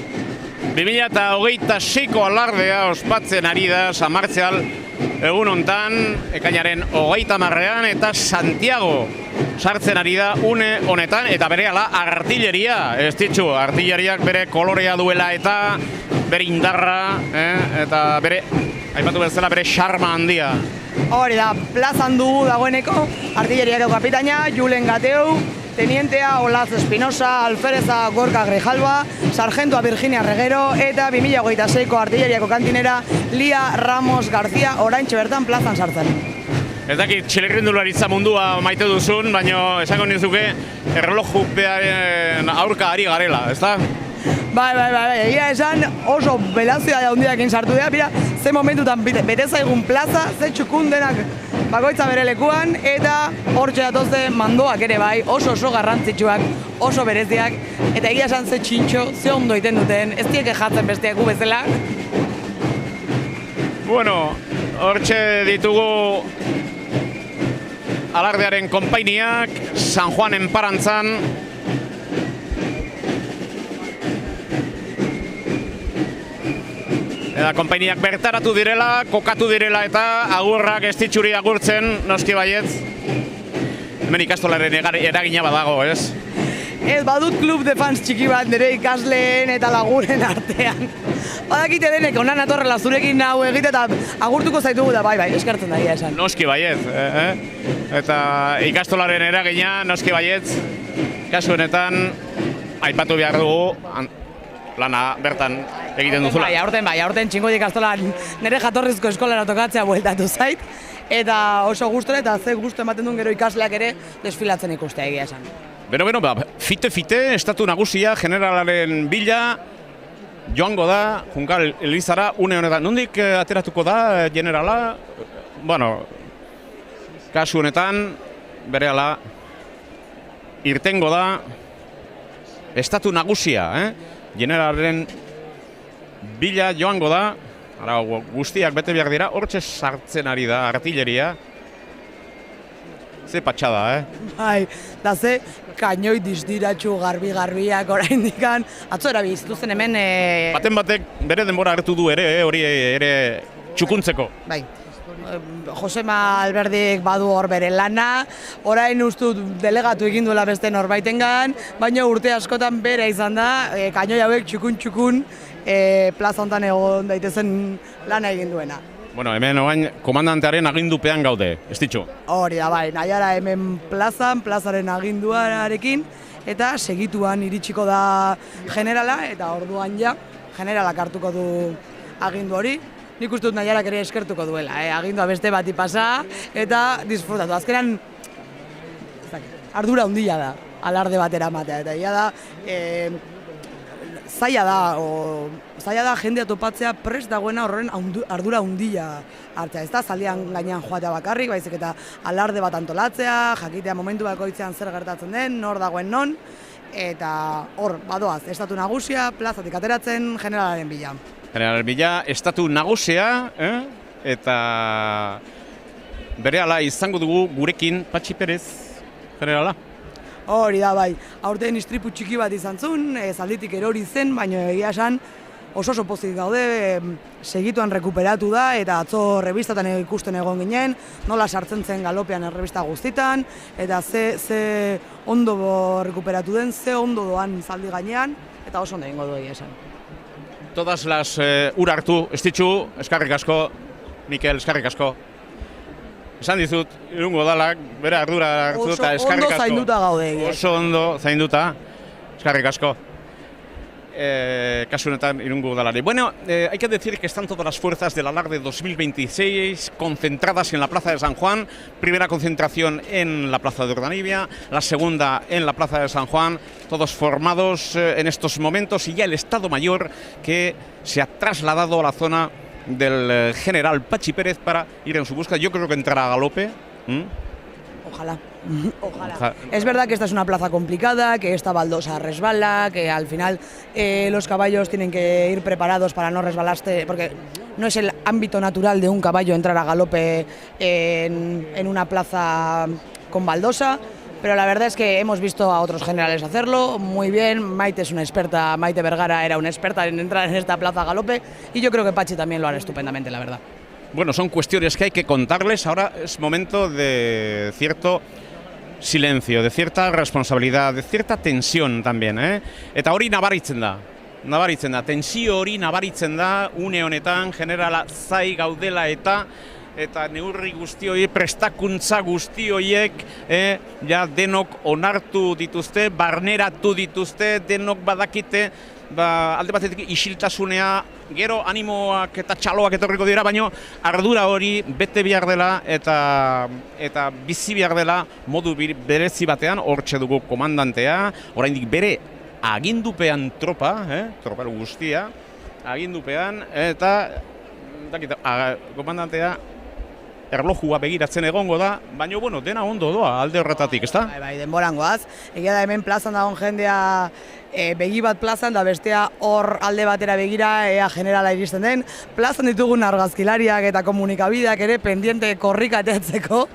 2026ko alardea ospatzen ari da San Martzial egun hontan, ekainaren 30ean, eta Santiago sartzen ari da une honetan, eta berehala artilleria, ez ditzu, artilleriak bere kolorea duela eta bere indarra, eta bere, aipatu bezala, bere xarma handia. Hori da, plazan dugu dagoeneko, artilleriako kapitaina, Julen Gateu, Tenientea Olaz Espinosa, Alfereza Gorka Grijalba, Sargentua Virginia Reguero, eta 2026ko artilleriako kantinera Lia Ramos García oraintxe bertan plazan sartzen. Ez dakit txilirrindularitza mundua maite duzun, baina esango nizuke erlojupearen aurka ari garela, ezta? Bai, egia esan oso belazioa handiakin sartu dira, bera, ze momentutan bete zaigun plaza, ze txukun denak bakoitza bere lekuan, eta hortxe datoze mandoak ere bai, oso garrantzitsuak, oso bereziak, eta egia esan ze txintxo, ze ondo iten duten, ez dieke jatzen besteak gu bezala. Bueno, hortxe ditugu alardearen konpainiak, San Juan enparantzan. Eta konpainiak bertaratu direla, kokatu direla eta agurrak ez ditxuri agurtzen, noski baietz. Hemen ikastolaren eragina badago, ez? Ez badut klub de fans txiki bat nire ikasleen eta lagunen artean. Badakite denek onan atorrela zurekin nahu egite eta agurtuko zaitugu da bai, eskartzen da esan. Noski baietz, Eta ikastolaren eragina, noski baietz, kasu honetan, aipatu behar dugu, lana bertan egiten duzula. Aurten txingo ikastolan nire jatorrizko eskolara tokatzea bueltatu zait, eta oso gustora eta ze gustu ematen duen gero ikasleak ere desfilatzen ikustea egia esan. Beno, fite, estatu nagusia, generalaren bila, joango da, Junkal Elizara, une honetan. Nondik ateratuko da, generala? Bueno, kasu honetan, berehala, irtengo da, estatu nagusia, generalaren bila joango da, guztiak bete behar dira, hortxe sartzen ari da, artilleria. Ze patxada, Bai, da ze kainoi dizdiratxu garbi-garbiak orain dikan. Atzo erabizituzen hemen... Baten batek bere denbora hartu du ere, hori ere txukuntzeko. Bai, Josema Alberdik badu hor bere lana, orain ustut delegatu egin duela beste norbaitengan, baina urte askotan bere izan da, kainoi hauek txukun plaza hontan egon daitezen lana egin duena. Bueno, hemen oain komandantearen agindupean gaude, ez ditxu? Hori da, bai, nahiara hemen plazaren aginduarekin, eta segituan iritsiko da generala, eta orduan ja, generalak hartuko du agindu hori. Nik uste dut nahiarak ere eskertuko duela, agindua beste bati pasa, eta disfrutatu. Azkenan, ardura handia da, alarde batera ematea, eta ia da, zaila da jendea topatzea prest dagoena horren ardura handia hartzea. Ez da zaldian gainean joatea bakarrik, baizik eta alarde bat antolatzea, jakitea momentu bakoitzean zer gertatzen den, nor dagoen non, eta hor, badoaz, estatu nagusia, plazatik ateratzen, generalaren bila. Generalaren bila, estatu nagusia, eta berehala izango dugu gurekin Patxi Perez, generala. Hori da, bai. Aurten istripu txiki bat izan zuen, zalditik erori zen, baina egia esan oso pozik gaude, segituan rekuperatu da, eta atzo revistatan ikusten egon ginen, nola sartzen zen galopean errebista guztitan, eta ze ondo rekuperatu den, ze ondo doan zaldi gainean, eta oso ondo egingo du egia esan. Todas las urartu, ez ditxu, eskarrik asko, Mikel, eskarrik asko. Esan dizut, irungo dalak, bere ardura hartu eta eskarrik asko. Oso ondo zainduta gaude. Oso ondo zainduta, eskarrik asko. Kasu honetan irungo dalari. Bueno, hay que decir que están todas las fuerzas del Alarde 2026 concentradas en la Plaza de San Juan. Primera concentración en la Plaza de Urdanibia, la segunda en la Plaza de San Juan. Todos formados en estos momentos y ya el Estado Mayor que se ha trasladado a la zona del general Patxi Pérez para ir en su busca. Yo creo que entrará a galope. Ojalá. Es verdad que esta es una plaza complicada, que esta baldosa resbala, que al final los caballos tienen que ir preparados para no resbalarse, porque no es el ámbito natural de un caballo entrar a galope en una plaza con baldosa. Pero la verdad es que hemos visto a otros generales hacerlo muy bien. Maite es una experta, Maite Vergara era una experta en entrar en esta plaza a galope y yo creo que Patxi también lo hará estupendamente, la verdad. Bueno, son cuestiones que hay que contarles. Ahora es momento de cierto silencio, de cierta responsabilidad, de cierta tensión también, Eta hori nabaritzen da, tensio hori nabaritzen da, une honetan generala zai gaudela eta neurri guzti horiek, prestakuntza guzti horiek, ja denok onartu dituzte, barneratu dituzte, denok badakite, alde batetik isiltasunea, gero animoak eta txaloak etorriko dira, baina ardura hori bete behar dela eta bizi behar dela modu berezi batean, hortxe dugu komandantea, oraindik bere agindupean tropa guztia, agindupean, eta komandantea erlojua begiratzen egongo da, baina bueno, dena ondo doa alde horretatik, ezta? Bai, denboran goaz. Egia da hemen plazan dagoen jendea begi bat plazan da bestea hor alde batera begira ea generala iristen den. Plazan ditugun argazkilariak eta komunikabideak ere pendiente korrikateatzeko.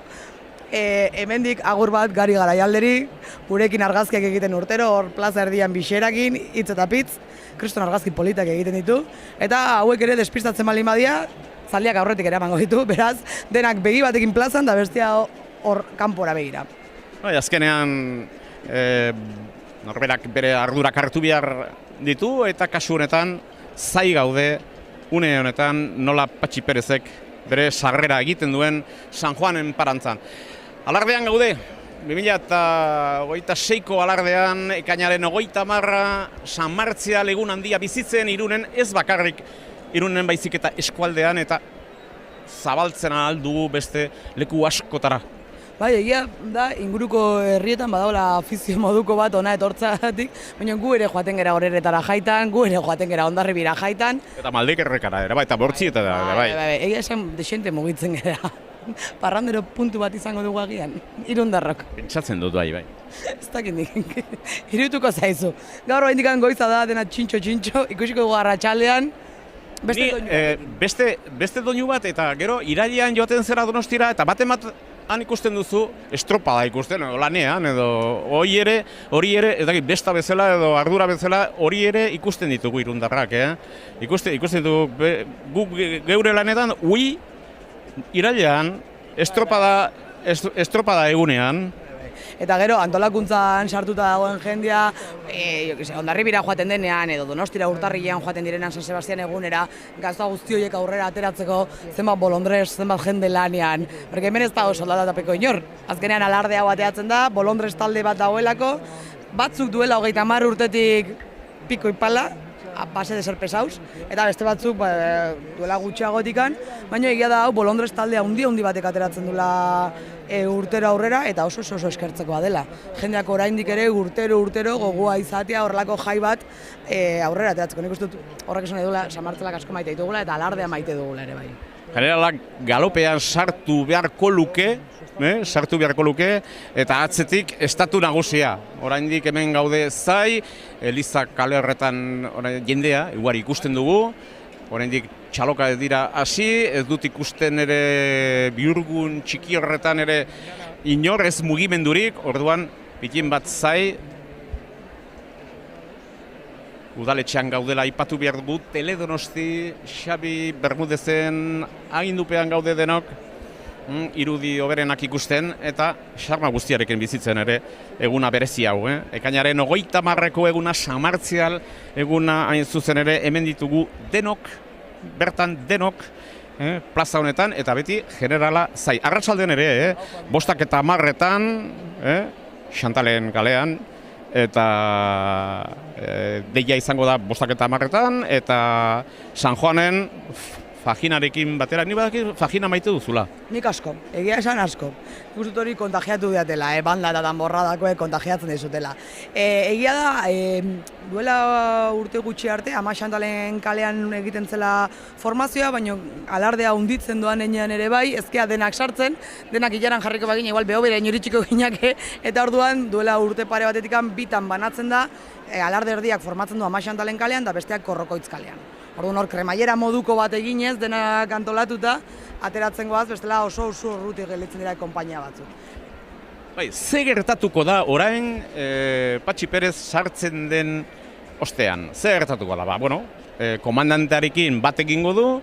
Hemendik agur bat Gari Garaialderi, gurekin argazkiak egiten urtero, hor plaza erdian bixerakin, hitz eta pitz, kriston argazki politak egiten ditu, eta hauek ere despistatzen baldin badia, zaldiak aurretik ere emango ditu, beraz, denak begi batekin plazan da bestea hor kanpora begira. Bai, azkenean norberak bere ardurak hartu behar ditu, eta kasu honetan zai gaude une honetan nola Patxi Perezek bere sarrera egiten duen San Juanen parantzan. Alardean gaude, 2026ko alardean, ekainaren 30 San Martzial egun handia bizitzen Irunen, ez bakarrik Irunen baizik eta eskualdean, eta zabaltzen ahal dugu beste leku askotara. Bai, egia da, inguruko herrietan badagoela afizio moduko bat ona etortzatik, baina gu ere joaten gera Horeretara jaitan, gu ere joaten gera Hondarribira jaitan. Eta Maldekerrekara ere, eta Bortzietara ere, bai. Egia esan desente mugitzen gera. Parrandero puntu bat izango dugu agian, Irundarrok. Pentsatzen dut bai. Ez dakindik, irutuko zaizu. Gaur indikan goiza da, dena txintxo, ikusiko dugu arratsaldean. Beste doinu bat, eta gero irailean joaten zera Donostira, eta bat han ikusten duzu estropada ikusten, edo lanean, edo hori ere, ez dakit, besta bezala edo ardura bezala, hori ere ikusten ditugu irundarrak, Ikusten ditugu, guk geure lanetan, irailean, estropada egunean. Eta gero, antolakuntzan sartuta dagoen jendea, Hondarribira joaten denean, edo Donostira Urtarrilean joaten direnean San Sebastian egunera, gazta guzti horiek aurrera ateratzeko, zenbat bolondrez, zenbat jende lanean. Porque hemen ez dago soldatatapeko inor. Azkenean alardea bateatzen da, bolondrez talde bat dagoelako, batzuk duela 30 urtetik piko ipala, base de ser pesaus, eta beste batzuk duela gutxiagotikan, baina egia da hau bolondrez taldea handi batek ateratzen duela urtero aurrera, eta oso eskertzekoa dela. Jendeak oraindik ere urtero gogoa izatea horrelako jai bat aurrera ateratzeko. Nik uste dut horrek esan edula San Martzelak asko maite ditugula eta alardea maite dugula ere bai. Generalak galopean sartu beharko luke, eta atzetik estatu nagusia. Oraindik hemen gaude zai, Eliza kale horretan jendea, igual ikusten dugu, oraindik txaloka ez dira hasi, ez dut ikusten ere bihurgun txiki horretan ere inor ez mugimendurik, orduan pitin bat zai, udaletxean gaudela aipatu behar dugu, Teledonosti, Xabi Bermudezen agindupean gaude denok, irudi hoberenak ikusten, eta xarma guztiarekin bizitzen ere eguna berezi hau. Ekainaren 30ko eguna, San Martzial eguna hain zuzen ere hemen ditugu denok, bertan denok, plaza honetan, eta beti generala zai. Arratsaldean ere, 5:10, Xantalen kalean, eta deia izango da 5:10, eta San Juanen faginarekin batera, ni badaki fagina maite duzula. Nik asko, egia esan asko. Ikustut hori kontagiatu diatela, banda eta danborradakoek kontagiatzen dizutela. Egia da, duela urte gutxi arte, Ama Xantalen kalean egiten zela formazioa, baina alardea hunditzen doan enean ere bai, ezkea denak sartzen, denak ilaran jarriko bagina, igual behobera inoritsiko ginake, eta orduan duela urte pare batetikan bitan banatzen da, alarde erdiak formatzen du Ama Xantalen kalean, da besteak Korrokoitz kalean. Orduan hor, kremaiera moduko bat eginez, denak antolatuta, ateratzen goaz, bestela oso urrutik gelditzen dira konpainia batzuk. Bai, ze gertatuko da orain Patxi Perez sartzen den ostean? Ze gertatuko da? Komandantearekin bat egingo du,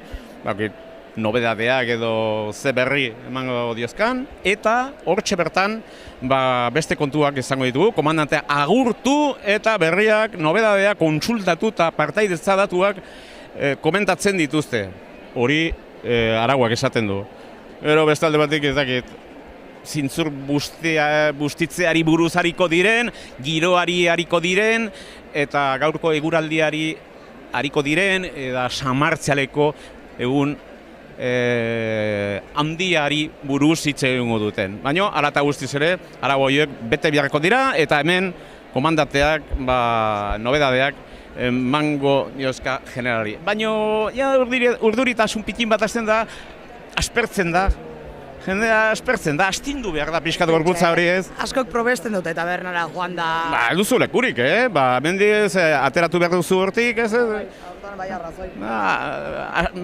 nobedadeak edo ze berri emango diozkan, eta hortxe bertan beste kontuak izango ditugu, komandantea agurtu eta berriak, nobedadeak kontsultatu eta partaidetza datuak komentatzen dituzte. Hori arauak esaten du. Ero bestalde batik ez dakit, zintzur bustitzeari buruz hariko diren, giroari hariko diren, eta gaurko eguraldiari hariko diren, eta San Martzialeko egun handiari buruz hitz egingo duten. Baina, hala eta guztiz ere, arau horiek bete beharko dira, eta hemen komandateak, nobedadeak, mango diozka generali. Baina, urduritasun pitin bat hasten da, aspertzen da, jendea espertzen da, astindu behar da pixkat gorputza hori ez. Askok probesten dute tabernara joan da. Ba, duzu lekurik, mendiz ateratu behar duzu hortik, ez? Bai, arrazoi.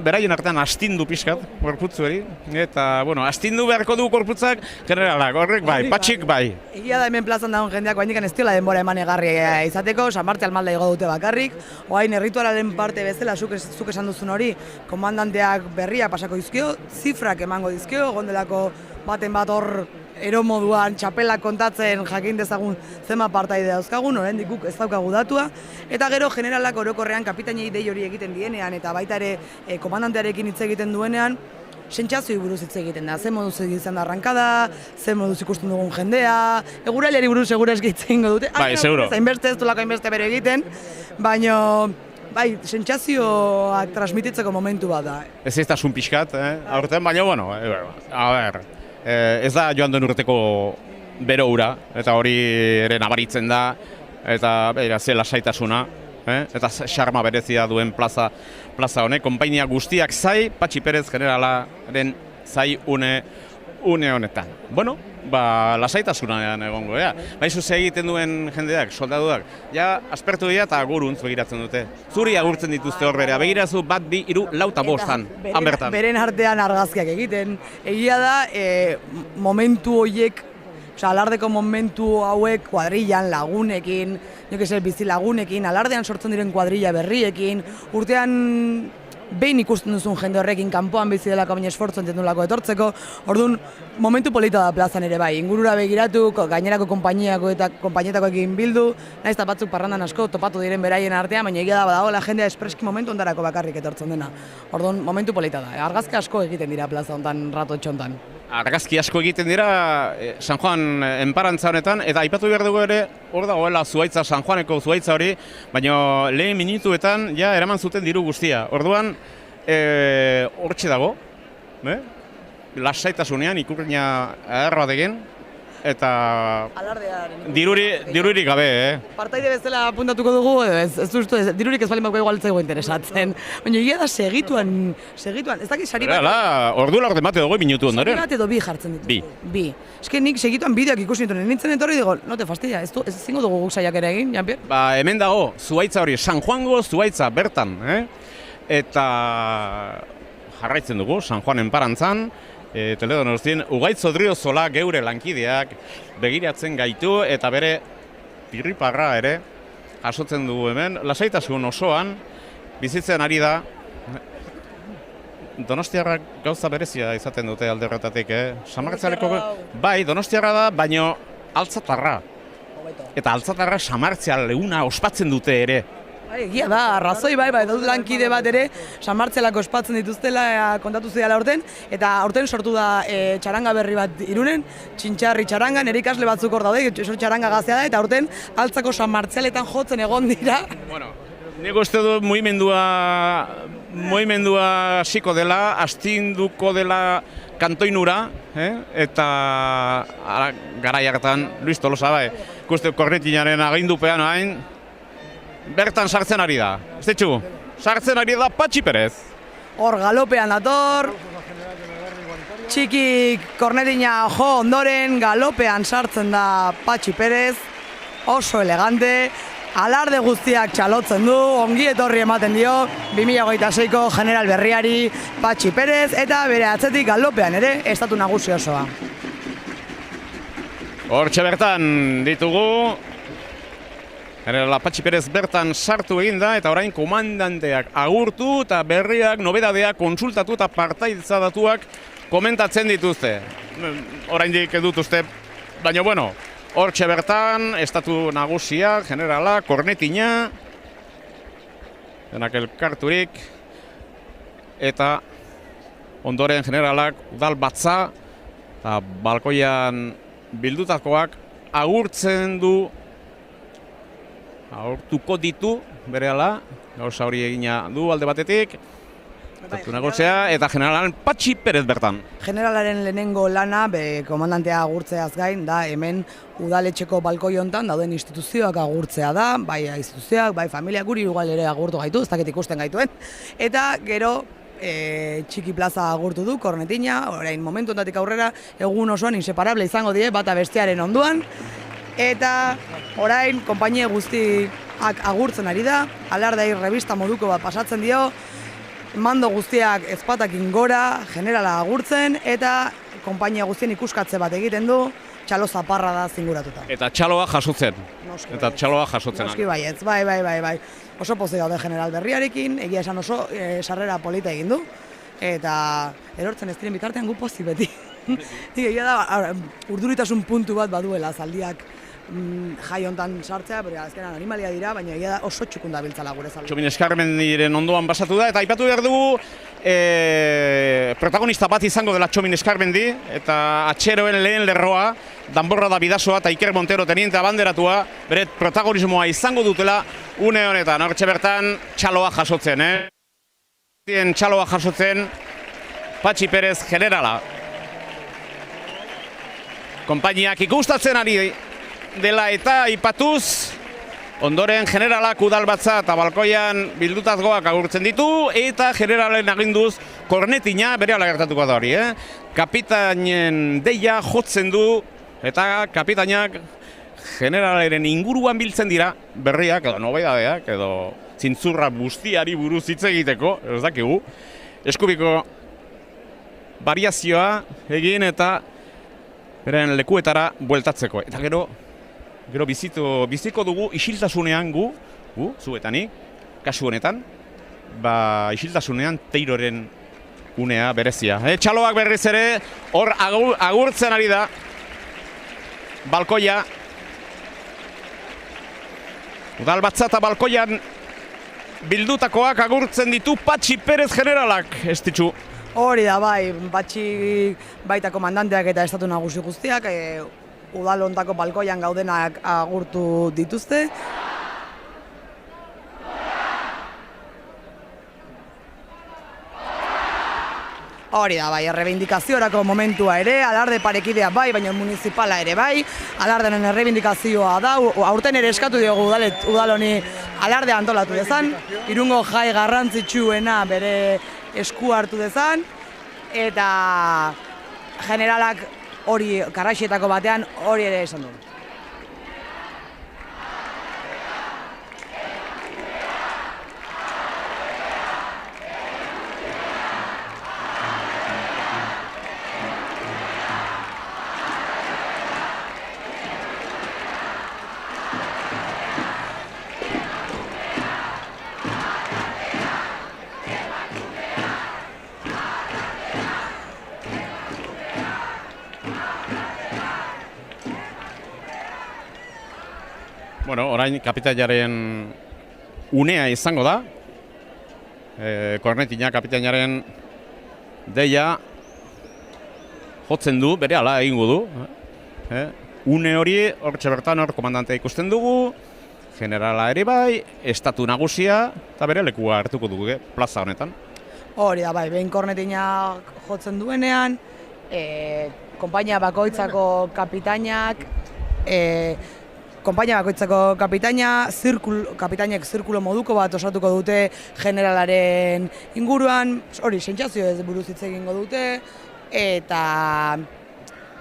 Beraien artean astindu pixkat gorputzu hori, eta, bueno, astindu beharko du gorputzak, generalak, horrek bai, patxik bai. Egia da hemen plazan dagoen jendeak bainikan ez diola denbora eman egarri izateko, San Marti almalda igo dute bakarrik, oain erritualaren parte bezala, zuk esan duzun hori, komandanteak berria pasako dizkio, zifrak emango dizkio, gondelako baten bat hor ero moduan txapelak kontatzen jakin dezagun zema partaide dauzkagun, oraindik guk ez daukagu datua, eta gero generalak orokorrean kapitainei dei hori egiten dienean, eta baita ere komandantearekin hitz egiten duenean, sentsazioei buruz hitz egiten da, ze moduz izan da arrankada, ze moduz ikusten dugun jendea, eguraldiari buruz segura eski ingo dute. Bai, seguro. Hainbeste ez duelako hainbeste bere egiten, baino bai, sentsazioak transmititzeko momentu bat da. Ez tasun pixkat, aurten, baina, bueno, a ber, ez da joan den urteko bero ura, eta hori ere nabaritzen da, eta ze lasaitasuna, eta xarma berezia duen plaza honek, konpainia guztiak zai, Patxi Perez generalaren zai une honetan. Bueno, lasaitasunanean egongo, Baizu ze egiten duen jendeak, soldaduak, ja aspertu dira eta guruntz begiratzen dute. Zuri agurtzen dituzte hor berea, begirazu 1, 2, 3, 4, 5 han bertan. Beren artean argazkiak egiten. Egia da, momentu horiek, alardeko momentu hauek kuadrillan lagunekin, bizi lagunekin, alardean sortzen diren kuadrilla berriekin, urtean behin ikusten duzun jende horrekin kanpoan bizi delako baina esfortzu entendulako etortzeko, orduan momentu polita da plazan ere bai, ingurura begiratu, gainerako konpainietakoekin bildu, nahiz eta batzuk parrandan asko topatu diren beraien artean, baina egia da badagoela jendea espreski momentu ondarako bakarrik etortzen dena. Orduan momentu polita da, argazki asko egiten dira plaza hontan rato txontan. Argazki asko egiten dira San Juan enparantza honetan, eta aipatu behar dugu ere, hor dagoela zuhaitza, San Juaneko zuhaitza hori, baina lehen minutuetan ja eraman zuten diru guztia. Orduan, hortxe dago, lasaitasunean ikurriña aher bat egin, eta dirurik gabe, Partaide bezala apuntatuko dugu, dirurik ez balin bako igual zego interesatzen. Baina egia da segituan, ez dakit sari bat... Ordu laurden bate dugu minutu ondoren. Sari bat edo bi jartzen ditu. Bi. Eske nik segituan bideak ikusi nituen, nintzen etorri digo, no te fastidia, ez zingo dugu guk saiak ere egin, Jean-Pierre? Hemen dago, zuhaitza hori, San Juango zuhaitza bertan, eta jarraitzen dugu, San Juan enparantzan, Toledo Donostian, Ugaitz Odriozola geure lankideak begiratzen gaitu eta bere pirriparra ere jasotzen dugu hemen. Lasaitasun osoan bizitzen ari da. Donostiarrak gauza berezia izaten dute alde horretatik, Samartzaleko bai, Donostiarra da, baino altzatarra. Eta altzatarra Samartzal leuna ospatzen dute ere. Egia da, arrazoi bai, dut lankide bat ere, San Martzelako ospatzen dituztela kontatu zidala aurten, eta aurten sortu da txaranga berri bat Irunen, txintxarri txaranga, nire ikasle batzuk hor daude, txaranga gaztea da, eta aurten altzako San Martzeletan jotzen egon dira. Bueno, nik uste du mugimendua hasiko dela, astinduko dela kantoinura, eta garai hartan, Luis Tolosa bai, ikuste kornetinaren agindupean hain, bertan sartzen ari da. Ez ditxu, sartzen ari da Patxi Perez. Hor galopean dator, txikik kornetina jo ondoren, galopean sartzen da Patxi Perez, oso elegante, alarde guztiak txalotzen du, ongi etorri ematen dio, 2026ko general berriari Patxi Perez, eta bere atzetik galopean ere, estatu nagusi osoa. Hortxe bertan ditugu, Generala Patxi Perez bertan sartu egin da, eta orain komandanteak agurtu eta berriak, nobedadeak, konsultatu eta partaidetza datuak komentatzen dituzte. Oraindik edut uste, baina bueno, hortxe bertan, estatu nagusia, generala, kornetina, denak elkarturik, eta ondoren generalak udal batza, eta balkoian bildutakoak agurtzen du, agurtuko ditu, berehala, gauza hori egina du alde batetik, eta generalan Patxi Perez bertan. Generalaren lehenengo lana, komandantea agurtzeaz gain, da hemen udaletxeko balkoi hontan dauden instituzioak agurtzea da, bai instituzioak, bai familiak guri igual ere agurtu gaitu, ez dakit ikusten gaituen. Eta gero txiki plaza agurtu du, Kornetina, orain momentu ondatik aurrera, egun osoan inseparable izango die, bata bestearen onduan, eta orain, konpainia guztiak agurtzen ari da, alardei revista moduko bat pasatzen dio, mando guztiak ezpatakin gora, generala agurtzen, eta konpainia guztien ikuskatze bat egiten du, txalo zaparra da zinguratuta. Eta txaloa jasotzen. Noski baietz, bai. Oso pozik daude general berriarekin, egia esan oso sarrera polita egin du, eta erortzen ez diren bitartean gu pozik beti. Egia da, urduritasun puntu bat baduela zaldiak jai hontan sartzea, pero azkenan animalia dira, baina egia da oso txukun da biltzala gure zaldi. Txomin Eskarmendiren ondoan basatu da, eta aipatu behar dugu protagonista bat izango dela Txomin Eskarmendi, eta atxeroen lehen lerroa, Danborra da Bidasoa eta Iker Montero teniente abanderatua, bere protagonismoa izango dutela une honetan, hortxe bertan txaloa jasotzen, Txaloa jasotzen Patxi Perez generala. Konpainiak ikustatzen ari dela eta aipatuz, ondoren generalak udalbatza eta balkoian bildutazgoak agurtzen ditu, eta generalen aginduz Kornetina bere ala gertatuko da hori, Kapitainen deia jotzen du, eta kapitainak generalaren inguruan biltzen dira, berriak edo nobeidadeak edo zintzurra guztiari buruz hitz egiteko, ez dakigu, eskubiko variazioa egin eta beren lekuetara bueltatzeko. Eta gero biziko dugu isiltasunean gu zuetanik, kasu honetan, isiltasunean Teiroren unea berezia. Txaloak berriz ere hor agurtzen ari da balkoia. Udalbatza eta balkoian bildutakoak agurtzen ditu Patxi Perez generalak, ez ditxu. Hori da, bai, Patxi baita komandanteak eta estatu nagusi guztiak, udal hontako balkoian gaudenak agurtu dituzte. Hori da, bai, errebindikaziorako momentua ere, alarde parekidea bai, baina municipala ere bai, alardenen errebindikazioa da, aurten ere eskatu diogu udal honi alarde antolatu dezan, Irungo jai garrantzitsuena bere esku hartu dezan, eta generalak hori Karraxietako batean hori ere esan du. Bueno, orain kapitainaren unea izango da. Kornetina kapitainaren deia jotzen du, bere ala egingo du. Une hori, hortxe bertan hor komandantea ikusten dugu, generala ere bai, estatu nagusia, eta bere lekua hartuko dugu, plaza honetan. Hori da, bai, behin Kornetina jotzen duenean, konpainia bakoitzako kapitainak, kapitainek zirkulo moduko bat osatuko dute generalaren inguruan, hori, sentsazio ez buruz hitz egingo dute, eta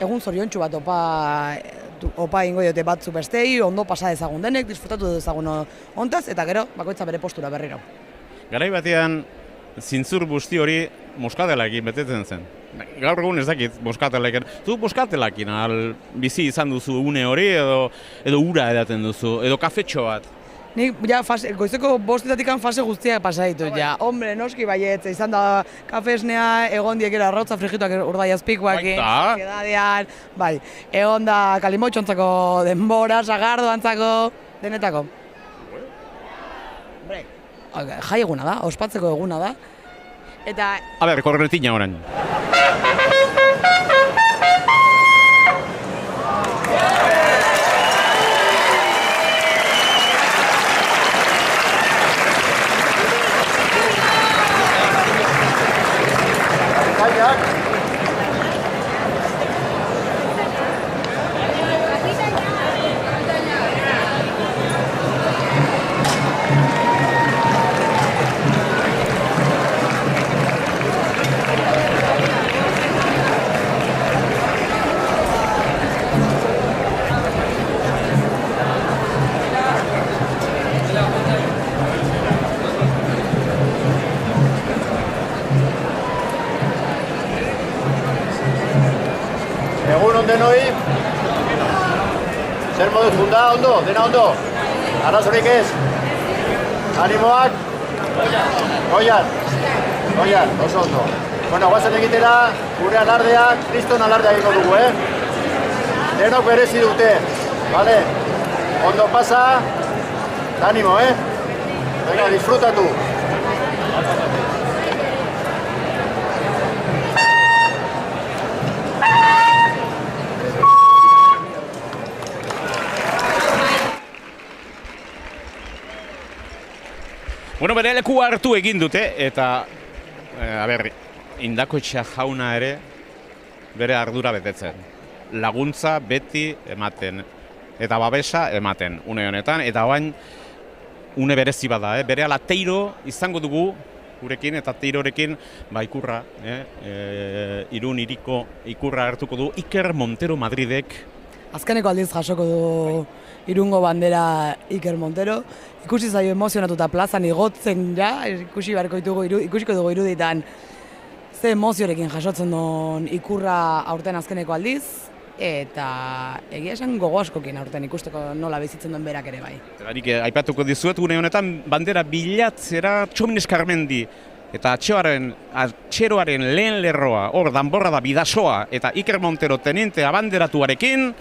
egun zoriontsu bat opa egingo diote batzu bestei, ondo pasa dezagun denek, disfrutatu dezagun hontaz, eta gero bakoitza bere postura berriro. Garai batean, zintzur guzti hori moskatelakin betetzen zen. Gaur egun ez dakit moskatelakin. Zu moskatelakin bizi izan duzu une hori edo ura edaten duzu, edo kafetxo bat. Nik goizeko 5:00 fase guztiak pasa ditut, ja. Hombre, noski baietz, izan da kafesnea, egon diekera arrautza frigituak urdaiazpikoakin, edadean, bai. Egon da kalimotxontzako denbora, sagardo antzako, denetako. Jai eguna da, ospatzeko eguna da. Eta... A ber, Kornetina orain. dut, funda, ondo, dena ondo. Arazorik ez. Animoak. Goian, oso ondo. Bueno, guazen egitera, gure alardea, kriston alardea egingo dugu, Denok berezi dute, vale? Ondo pasa, animo, Venga, disfrutatu. Bueno, bere leku hartu egin dute, eta, Indakoetxea jauna ere bere ardura betetzen. Laguntza beti ematen, eta babesa ematen une honetan, eta bain une berezi bada, berehala teiro izango dugu gurekin, eta teirorekin ikurra, Irun hiriko ikurra hartuko du Iker Montero Madridek. Azkeneko aldiz jasoko du Irungo bandera Iker Montero. Ikusi zaio emozionatuta plazan igotzen ja, ikusiko dugu iruditan ze emoziorekin jasotzen duen ikurra aurten azkeneko aldiz, eta egia esan gogo askokin aurten ikusteko nola bizitzen duen berak ere bai. Zerarik, aipatuko dizuet, une honetan bandera bilatzera Txomin Eskarmendi eta atxeroaren lehen lerroa, hor danborra da Bidasoa eta Iker Montero teniente abanderatuarekin,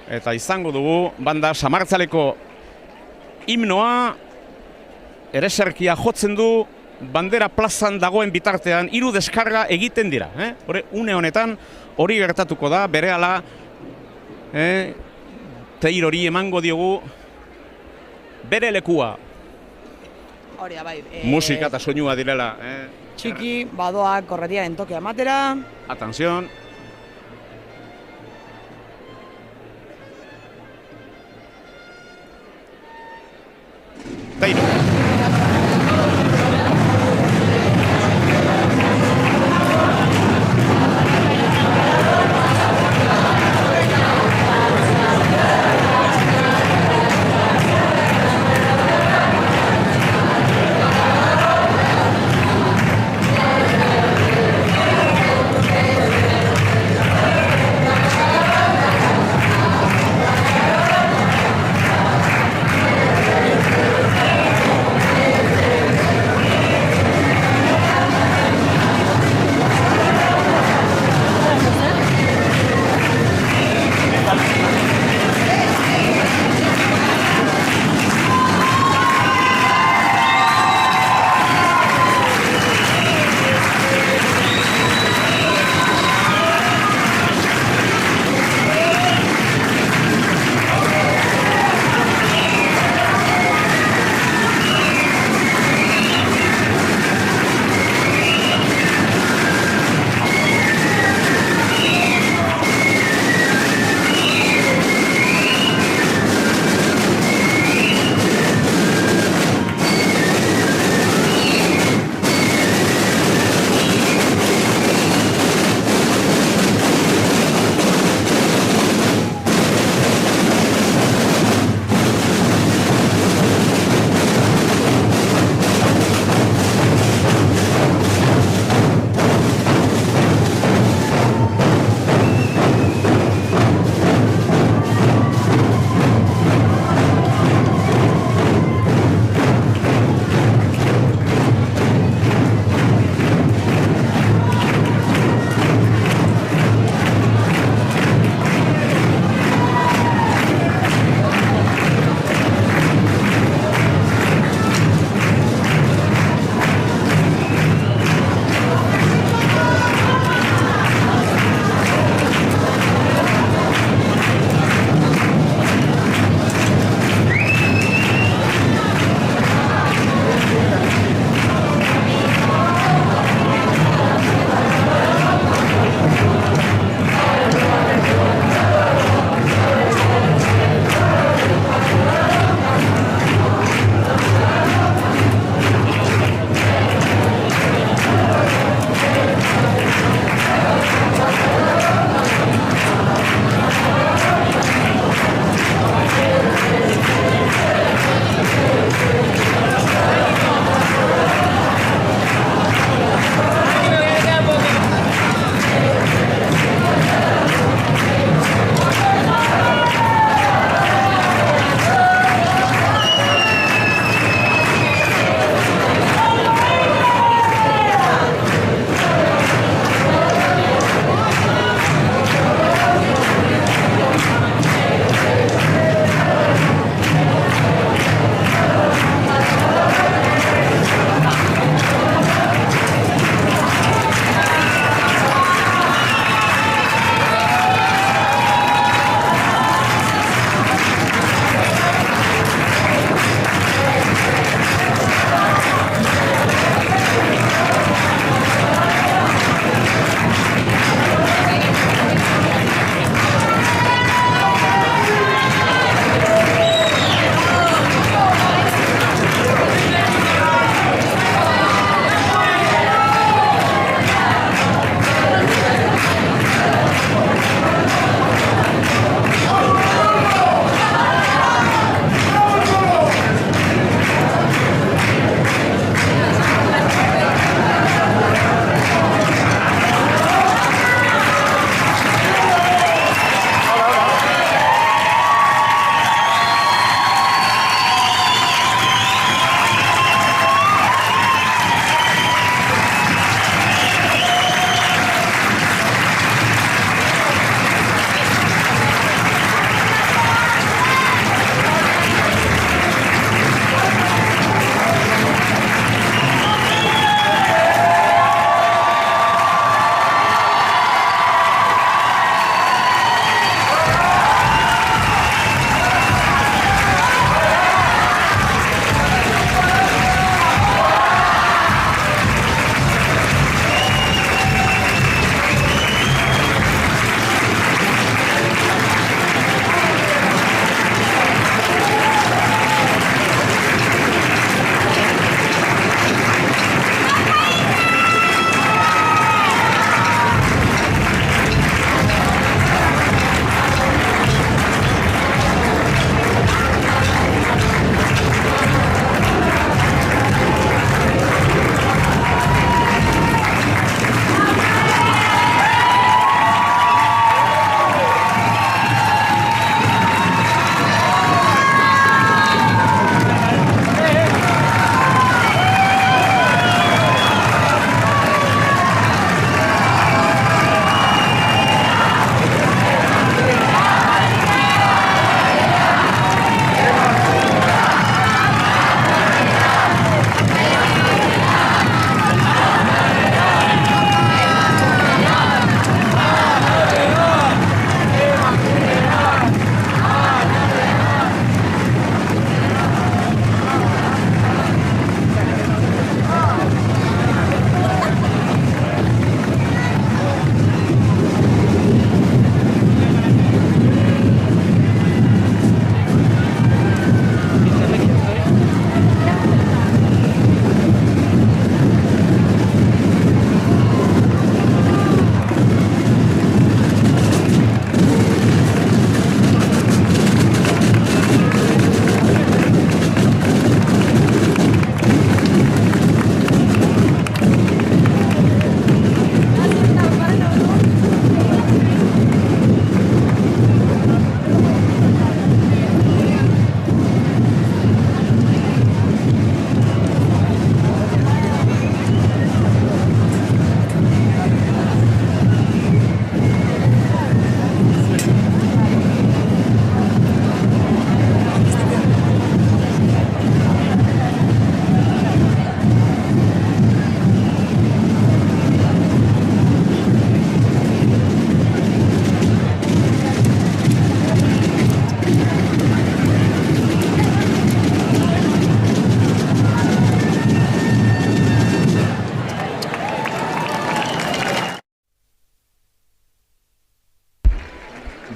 eta izango dugu banda Samartzaleko himnoa ereserkia jotzen du, bandera plazan dagoen bitartean 3 deskarga egiten dira. Une honetan hori gertatuko da, berehala teirori emango diogu bere lekua. Hori da, bai. Musika eta soinua direla. Txiki, badoak korretiaren toke amatera. Atención. Teiro.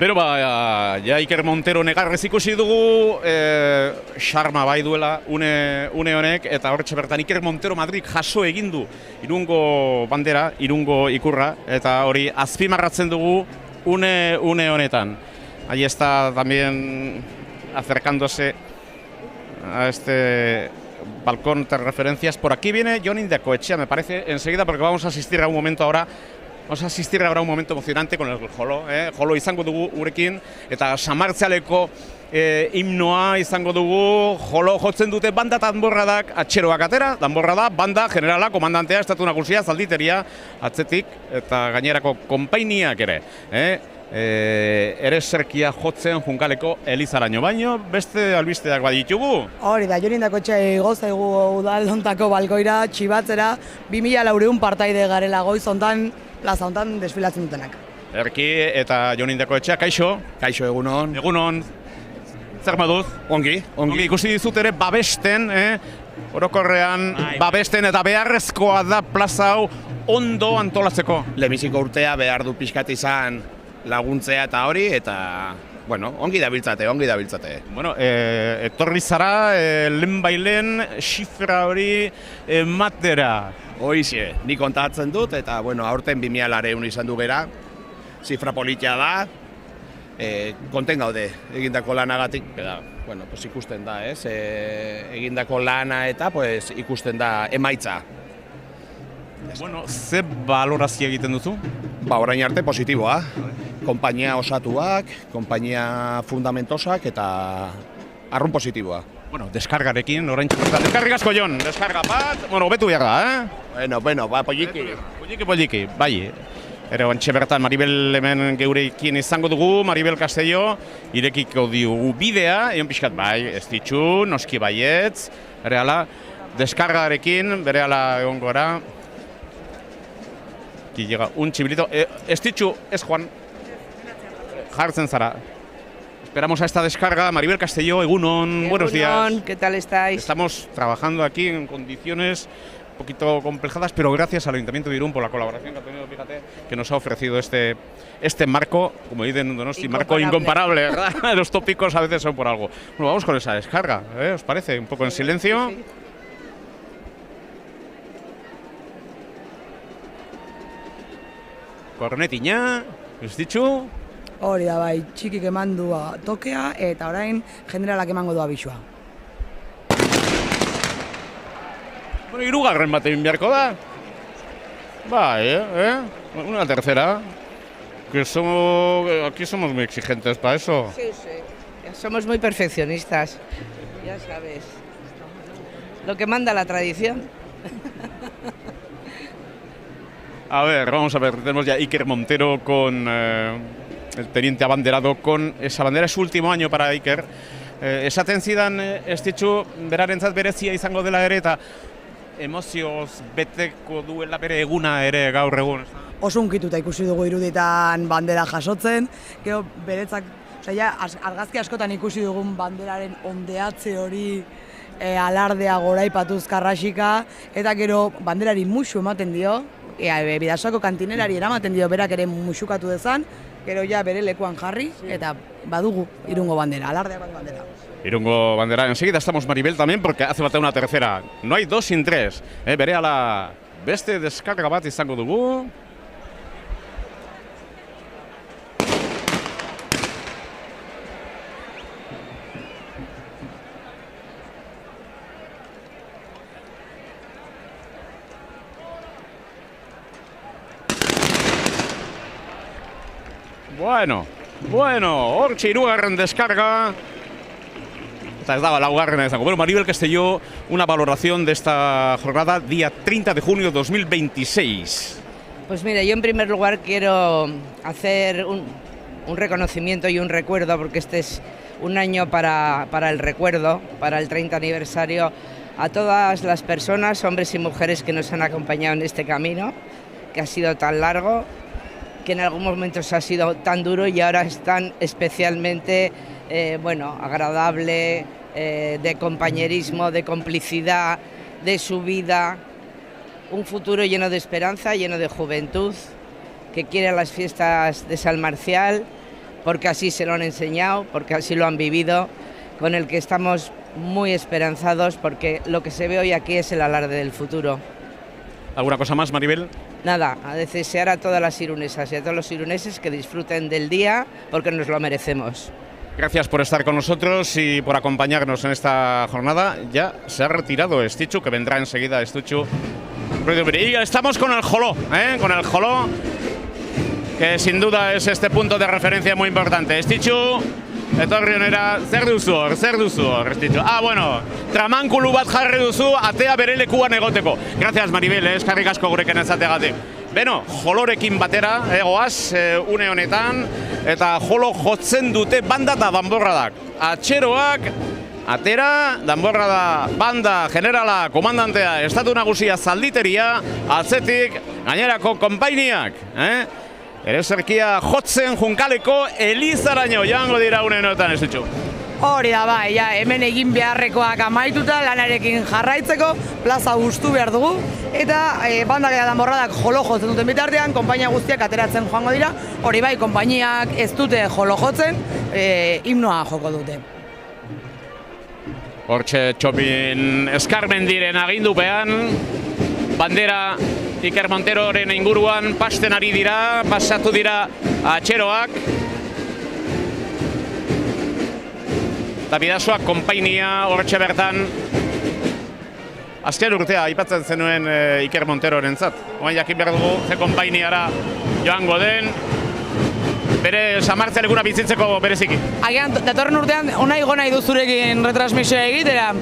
Bero ja Iker Montero negarrez ikusi dugu, xarma bai duela une honek, eta horretxe bertan Iker Montero Madrid jaso egin du Irungo bandera, Irungo ikurra, eta hori azpimarratzen dugu une honetan. Ahí está también acercándose a este balcón de referencias. Por aquí viene Jonin de Coetxea, me parece, enseguida, porque vamos a asistir a un momento ahora. Vamos a asistir ahora a un momento emocionante con el Jolo. Jolo izango dugu gurekin, eta samartzialeko himnoa izango dugu. Jolo jotzen dute banda eta danborradak atxeroak atera. Danborrada, banda, generala, komandantea, estatu nagusia, zalditeria, atzetik, eta gainerako konpainiak ere. Ere zerkia jotzen Junkaleko Elizaraino, baino beste albisteak baditugu. Hori da, Jonin de Coetxea igozaigu udaldontako balkoira, txibatzera, 2400 partaide garela goiz hontan, plaza hontan desfilatzen dutenak. Erki eta Jonin de Coetxea, kaixo? Kaixo, egunon. Egunon. Zer moduz? Ongi. Ikusi dizut ere babesten, orokorrean babesten eta beharrezkoa da plaza hau ondo antolatzeko. Lehenbiziko urtea behar du pixkat izan laguntzea eta hori, eta, bueno, ongi dabiltzate. Bueno, etorri zara, lehenbailen xifra hori ematera. Hoize, ni kontatzen dut, eta, bueno, aurten 2000 izan du gera, zifra politia da, konten gaude egindako lanagatik, eta, bueno, pues ikusten da, ez? Egindako lana eta, pues, ikusten da emaitza. Bueno, ze balorazio egiten duzu? Ba, orain arte positiboa. Konpainia osatuak, konpainia fundamentosak eta arrun positiboa. Bueno, deskargarekin, orain txukurta. Deskarrik asko, Jon, deskarga bat, bueno, betu behar da, Bueno, ba, polliki. Polliki, bai. Ere, ontxe bertan Maribel hemen geurekin izango dugu, Maribel Castello, irekiko diugu bidea, egon pixkat, bai, ez ditxu, noski baietz, ere ala, deskargarekin, bere ala egon gora. Aquí llega un chibilito. Estitxu, ez Juan. Jartzen zara. Esperamos a esta descarga. Maribel Castello, egunon, buenos días. ¿Qué tal estáis? Estamos trabajando aquí en condiciones un poquito complejadas, pero gracias al Ayuntamiento de Irún por la colaboración que ha tenido, fíjate, que nos ha ofrecido este marco, como dicen en Donosti, marco incomparable, ¿verdad? Los tópicos a veces son por algo. Bueno, vamos con esa descarga, ¿os parece? Un poco en silencio. Sí. Kornetiña, ez ditxu? Hori da, bai, txikik eman du tokea, eta orain generalak emango du abisua. Bueno, hirugarren bat egin beharko da. Bai, una tercera. Aquí somos muy exigentes para eso. Sí. Somos muy perfeccionistas, ya sabes. Lo que manda la tradición. A ver, vamos a ver, tenemos ya Iker Montero con el teniente abanderado con esa bandera. Es su último año para Iker. Esaten zidan, ez ditxu, berarentzat berezia izango dela ere, eta emozioz beteko duela bere eguna ere gaur egun. Oso unkituta ikusi dugu iruditan bandera jasotzen, gero beretzak, argazki askotan ikusi dugun banderaren ondeatze hori alardea goraipatuz karrasika, eta gero banderari musu ematen dio, Bidasoako kantinerari eramaten dio berak ere musukatu dezan, gero ja bere lekuan jarri, eta badugu Irungo bandera, alardea bat bandera. Irungo bandera, enseguida estamos Maribel también, porque hace falta una tercera. No hay dos sin tres. Berehala beste deskarga bat izango dugu. Bueno, hortxe hirugarren descarga. Eta ez daba laugarrena izango. Bueno, Maribel Castelló, una valoración de esta jornada, día 30 de junio de 2026. Pues mira, yo en primer lugar quiero hacer un reconocimiento y un recuerdo, porque este es un año para el recuerdo, para el 30 aniversario, a todas las personas, hombres y mujeres que nos han acompañado en este camino, que ha sido tan largo, que en algunos momentos ha sido tan duro y ahora es tan especialmente agradable, de compañerismo, de complicidad, de subida, un futuro lleno de esperanza, lleno de juventud, que quiere las fiestas de San Marcial, porque así se lo han enseñado, porque así lo han vivido, con el que estamos muy esperanzados, porque lo que se ve hoy aquí es el alarde del futuro. ¿Alguna cosa más, Maribel? Nada, a desear a todas las irunesas y a todos los iruneses que disfruten del día, porque nos lo merecemos. Gracias por estar con nosotros y por acompañarnos en esta jornada. Ya se ha retirado Estitxu, que vendrá enseguida Estitxu. Y estamos con el Joló, con el Joló, que sin duda es este punto de referencia muy importante. Estitxu, etorri onera, zer duzu hor, Estitxu. Bueno, tramankulu bat jarri duzu, atea bere lekuan egoteko. Gracias, Maribel, eskerrik asko gurekin ezateagatik. Beno, Jolorekin batera, goaz, une honetan, eta Jolo jotzen dute banda eta danborradak. Atxeroak, atera, danborrada, banda, generala, komandantea, estatu nagusia, zalditeria, atzetik, gainerako konpainiak, Erezerkia jotzen junkaleko Elizaraino joango dira une honetan, Estitxu. Hori da bai, hemen egin beharrekoak amaituta lanarekin jarraitzeko plaza gustu behar dugu eta bandak eta danborradak Jolo jotzen duten bitartean, konpainia guztiak ateratzen joango dira, hori bai, konpainiak ez dute Jolo jotzen, himnoa joko dute. Hortxe Txopin Eskarmendiren agindupean, bandera Iker Monteroren inguruan pasten ari dira, pasatu dira atxeroak. Eta bidazoak konpainia hortxe bertan. Azken urtea aipatzen zenuen Iker Monteroren zat. Oain jakin behar dugu, ze konpainiara joango den. Bere Samartzea leguna bizitzeko bereziki. Agian, datorren urtean, ona igo nahi duzurekin retransmisioa egitera.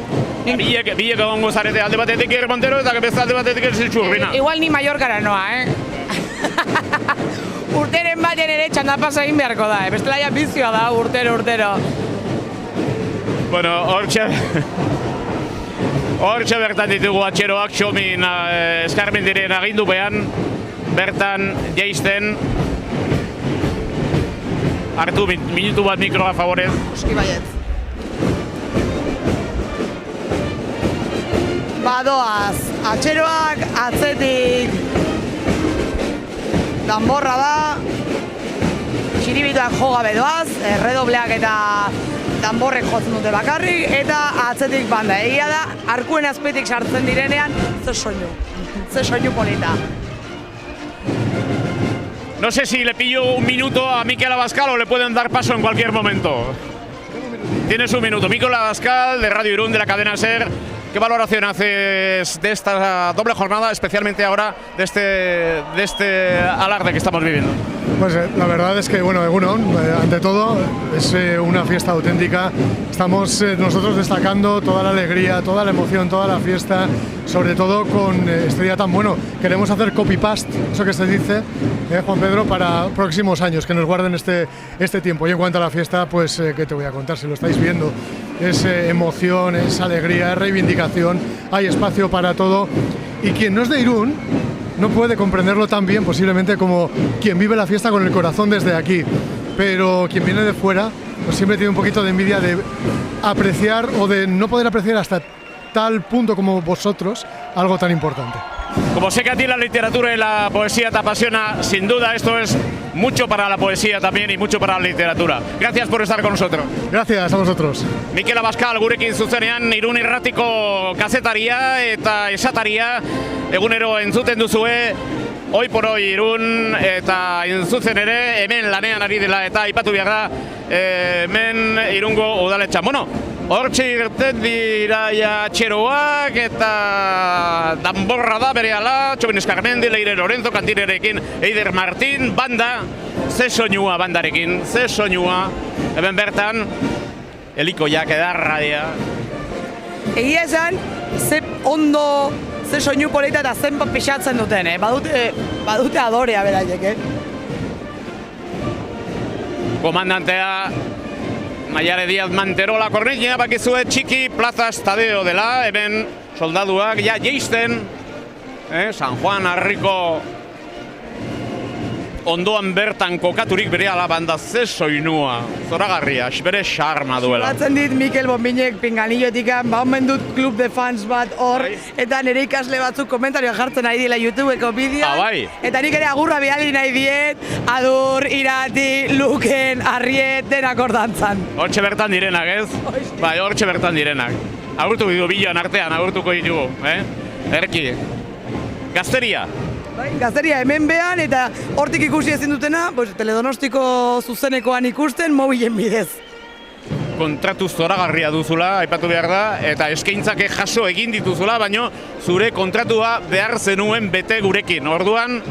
Bilek egongo zarete alde batetik Iker Montero eta beste alde batetik Estitxu Urbina. Igual ni Mallorcara noa, Urteren baten ere txandapasa egin beharko da, bestela ja bizioa da urtero. Bueno, hortxe bertan ditugu atxeroak, Txomin Eskarmendiren agindupean, bertan jaisten. Hartu minutu bat mikroa favorez. Oski baiet. Badoaz, atxeroak atzetik danborra da, txiribituak jo gabe doaz, redobleak eta danborrek jotzen dute bakarrik, eta atzetik banda. Egia da, arkuen azpetik sartzen direnean, ze soinu polita. No sé si le pillo un minuto a Mikel Abascal o le pueden dar paso en cualquier momento. Tienes un minuto. Mikel Abascal, de Radio Irún, de la cadena SER. ¿Qué valoración haces de esta doble jornada, especialmente ahora de este alarde que estamos viviendo? Pues la verdad es que, bueno, Egunon, ante todo, es una fiesta auténtica. Estamos nosotros destacando toda la alegría, toda la emoción, toda la fiesta, sobre todo con este día tan bueno. Queremos hacer copy-paste, eso que se dice, Juan Pedro, para próximos años, que nos guarden este tiempo. Y en cuanto a la fiesta, pues, ¿qué te voy a contar? Si lo estáis viendo, es emoción, es alegría, es reivindicación, hay espacio para todo. Y quien no es de Irún no puede comprenderlo tan bien posiblemente como quien vive la fiesta con el corazón desde aquí, pero quien viene de fuera pues siempre tiene un poquito de envidia de apreciar o de no poder apreciar hasta tal punto como vosotros algo tan importante. Como sé que a ti la literatura y la poesía te apasiona, sin duda esto es mucho para la poesía también y mucho para la literatura. Gracias por estar con nosotros. Gracias a vosotros. Mikel Abascal gurekin zuzenean Irun irratiko kazetaria eta esataria egunero entzuten duzue. Hoy por hoy Irun eta zuzen ere hemen lanean ari dela eta aipatu behar da hemen Irungo udaletxan. Bueno, hortxe irten dira txeroak eta danborra da berehala, Txomin Eskarmendi, Leire Lorenzo, kantinerekin, Eider Martin, banda, ze soinua bandarekin, ze soinua, hemen bertan, helikoiak edarra dira. Egia esan, ze ondo, ze soinu polita eta zenbat pixatzen duten, badute adorea beraiek, Komandantea, Maiare Díaz Manterola kornetxea bakizue txiki Plaza Estadio dela, hemen soldaduak ja jeisten, San Juan Harriko ondoan bertan kokaturik bere alabanda ze soinua, zoragarria, bere xarma duela. Batzen dit Mikel Bonbinek pinganillotik, omen dut klub de fans bat hor, eta nire ikasle batzuk komentarioa jartzen nahi dila YouTubeko bideoan. Bai. Eta nik ere agurra bihali nahi diet, Adur, Irati, Luken, Arriet, denak hor dantzan. Hortxe bertan direnak, ez? Bai, hortxe bertan direnak. Agurtu ditu bilan artean, agurtuko ditugu, Erki. Gazteria. Gazteria hemen behan, eta hortik ikusi ezin dutena, Teledonostiko zuzenekoan ikusten, mobilen bidez. Kontratu zoragarria duzula, aipatu behar da, eta eskaintzake jaso egin dituzula, baina zure kontratua behar zenuen bete gurekin. Orduan,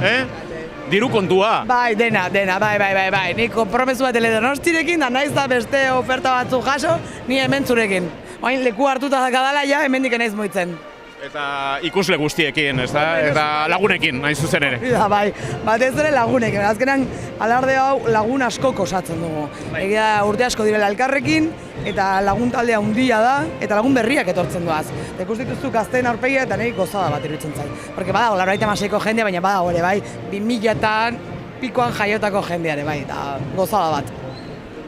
diru kontua. Bai, dena, bai. Ni konpromesu bat Teledonostirekin, da naiz da beste oferta batzu jaso, ni hemen zurekin. Oain leku hartuta dakadala ja, hemendik naiz moitzen. Eta ikusle guztiekin, ez da? Eta lagunekin, nahi zuzen ere. Bai, batez ere lagunekin. Azkenan alarde hau lagun askok osatzen dugu. Egia urte asko direla elkarrekin, eta lagun taldea handia da, eta lagun berriak etortzen doaz. Eta ikusi dituzu gazteen aurpegia eta niri gozada bat iruditzen zait. Porque badago, 96ko jendea, baina badago ere, bai, 2000 pikoan jaiotako jendeare, bai, eta gozada bat.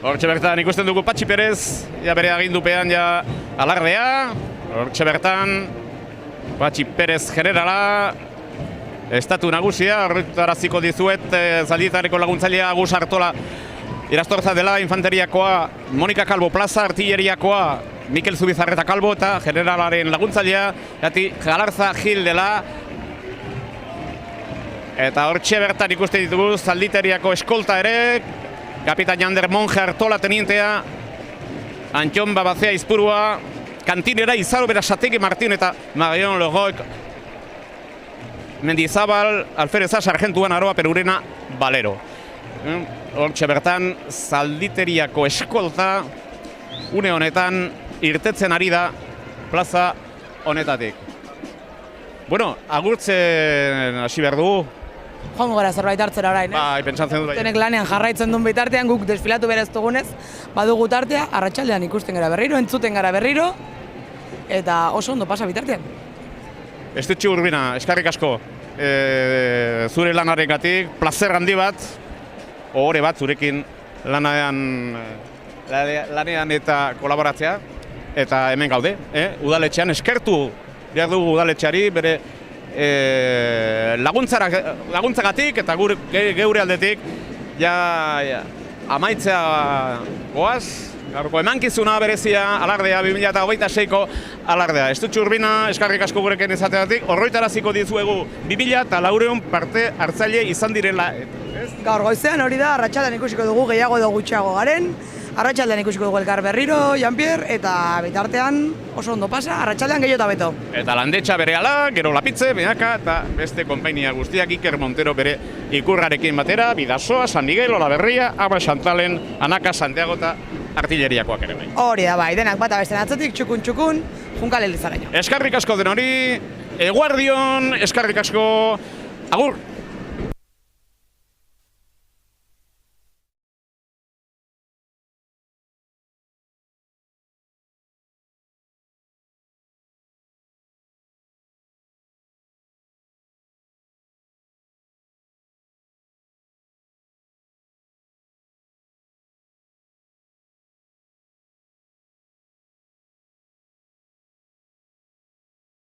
Hortxe bertan ikusten dugu Patxi Perez, ja bere agindupean ja alardea. Hortxe bertan Patxi Perez generala, estatu nagusia, horretaraziko dizuet zaldietareko laguntzailea Agus Artola Irastorza dela, infanteriakoa Monika Kalbo Plaza, artilleriakoa Mikel Zubizarreta Kalbo eta generalaren laguntzailea Galarza Gil dela. Eta hortxe bertan ikusten ditugu zalditeriako eskolta ere, Kapitan Jander Monge Artola tenientea, Antxon Babazea Izpurua, kantinera Izaro Berasategi Martin eta Marion Leroik, Mendizabal, Alfereza Sargentuan Aroa Perurena Balero. Hortxe bertan, zalditeriako eskolta une honetan irtetzen ari da plaza honetatik. Bueno, agurtzen hasi behar dugu. Joango gara zerbait hartzera orain, Bai, pentsatzen dut. Tenek lanean jarraitzen duen bitartean, guk desfilatu berez dugunez, badugu tartea, arratsaldean ikusten gara berriro, entzuten gara berriro, eta oso ondo pasa bitartean. Estutxi Urbina, eskarrik asko zure lanarengatik, plazer handi bat, ohore bat zurekin lanean eta kolaboratzea, eta hemen gaude, udaletxean eskertu behar dugu udaletxeari, bere laguntzagatik eta geure aldetik amaitzea goaz. Gaurko emankizuna berezia alardea 2026ko alardea. Estutxi Urbina, eskarrik asko gurekin izateagatik, horroitaraziko dizuegu 2400 parte hartzaile izan direla. Gaur goizean hori da, arratsaldean ikusiko dugu gehiago edo gutxiago garen. Arratsaldean ikusiko dugu elkar berriro, Jean-Pierre, eta bitartean oso ondo pasa, arratsaldean gehiago eta beto. Eta Landetxa berehala, gero Lapitze, Beaka eta beste konpainia guztiak, Iker Montero bere ikurrarekin batera, Bidasoa, San Miguel, Olaberria, Aba Xantalen, Anaka, Santiago eta artilleriakoak ere bai. Hori da bai, denak bata besten atzotik, txukun, Junkal Elizaraino. Eskarrik asko den hori, Eguardion, eskarrik asko, agur!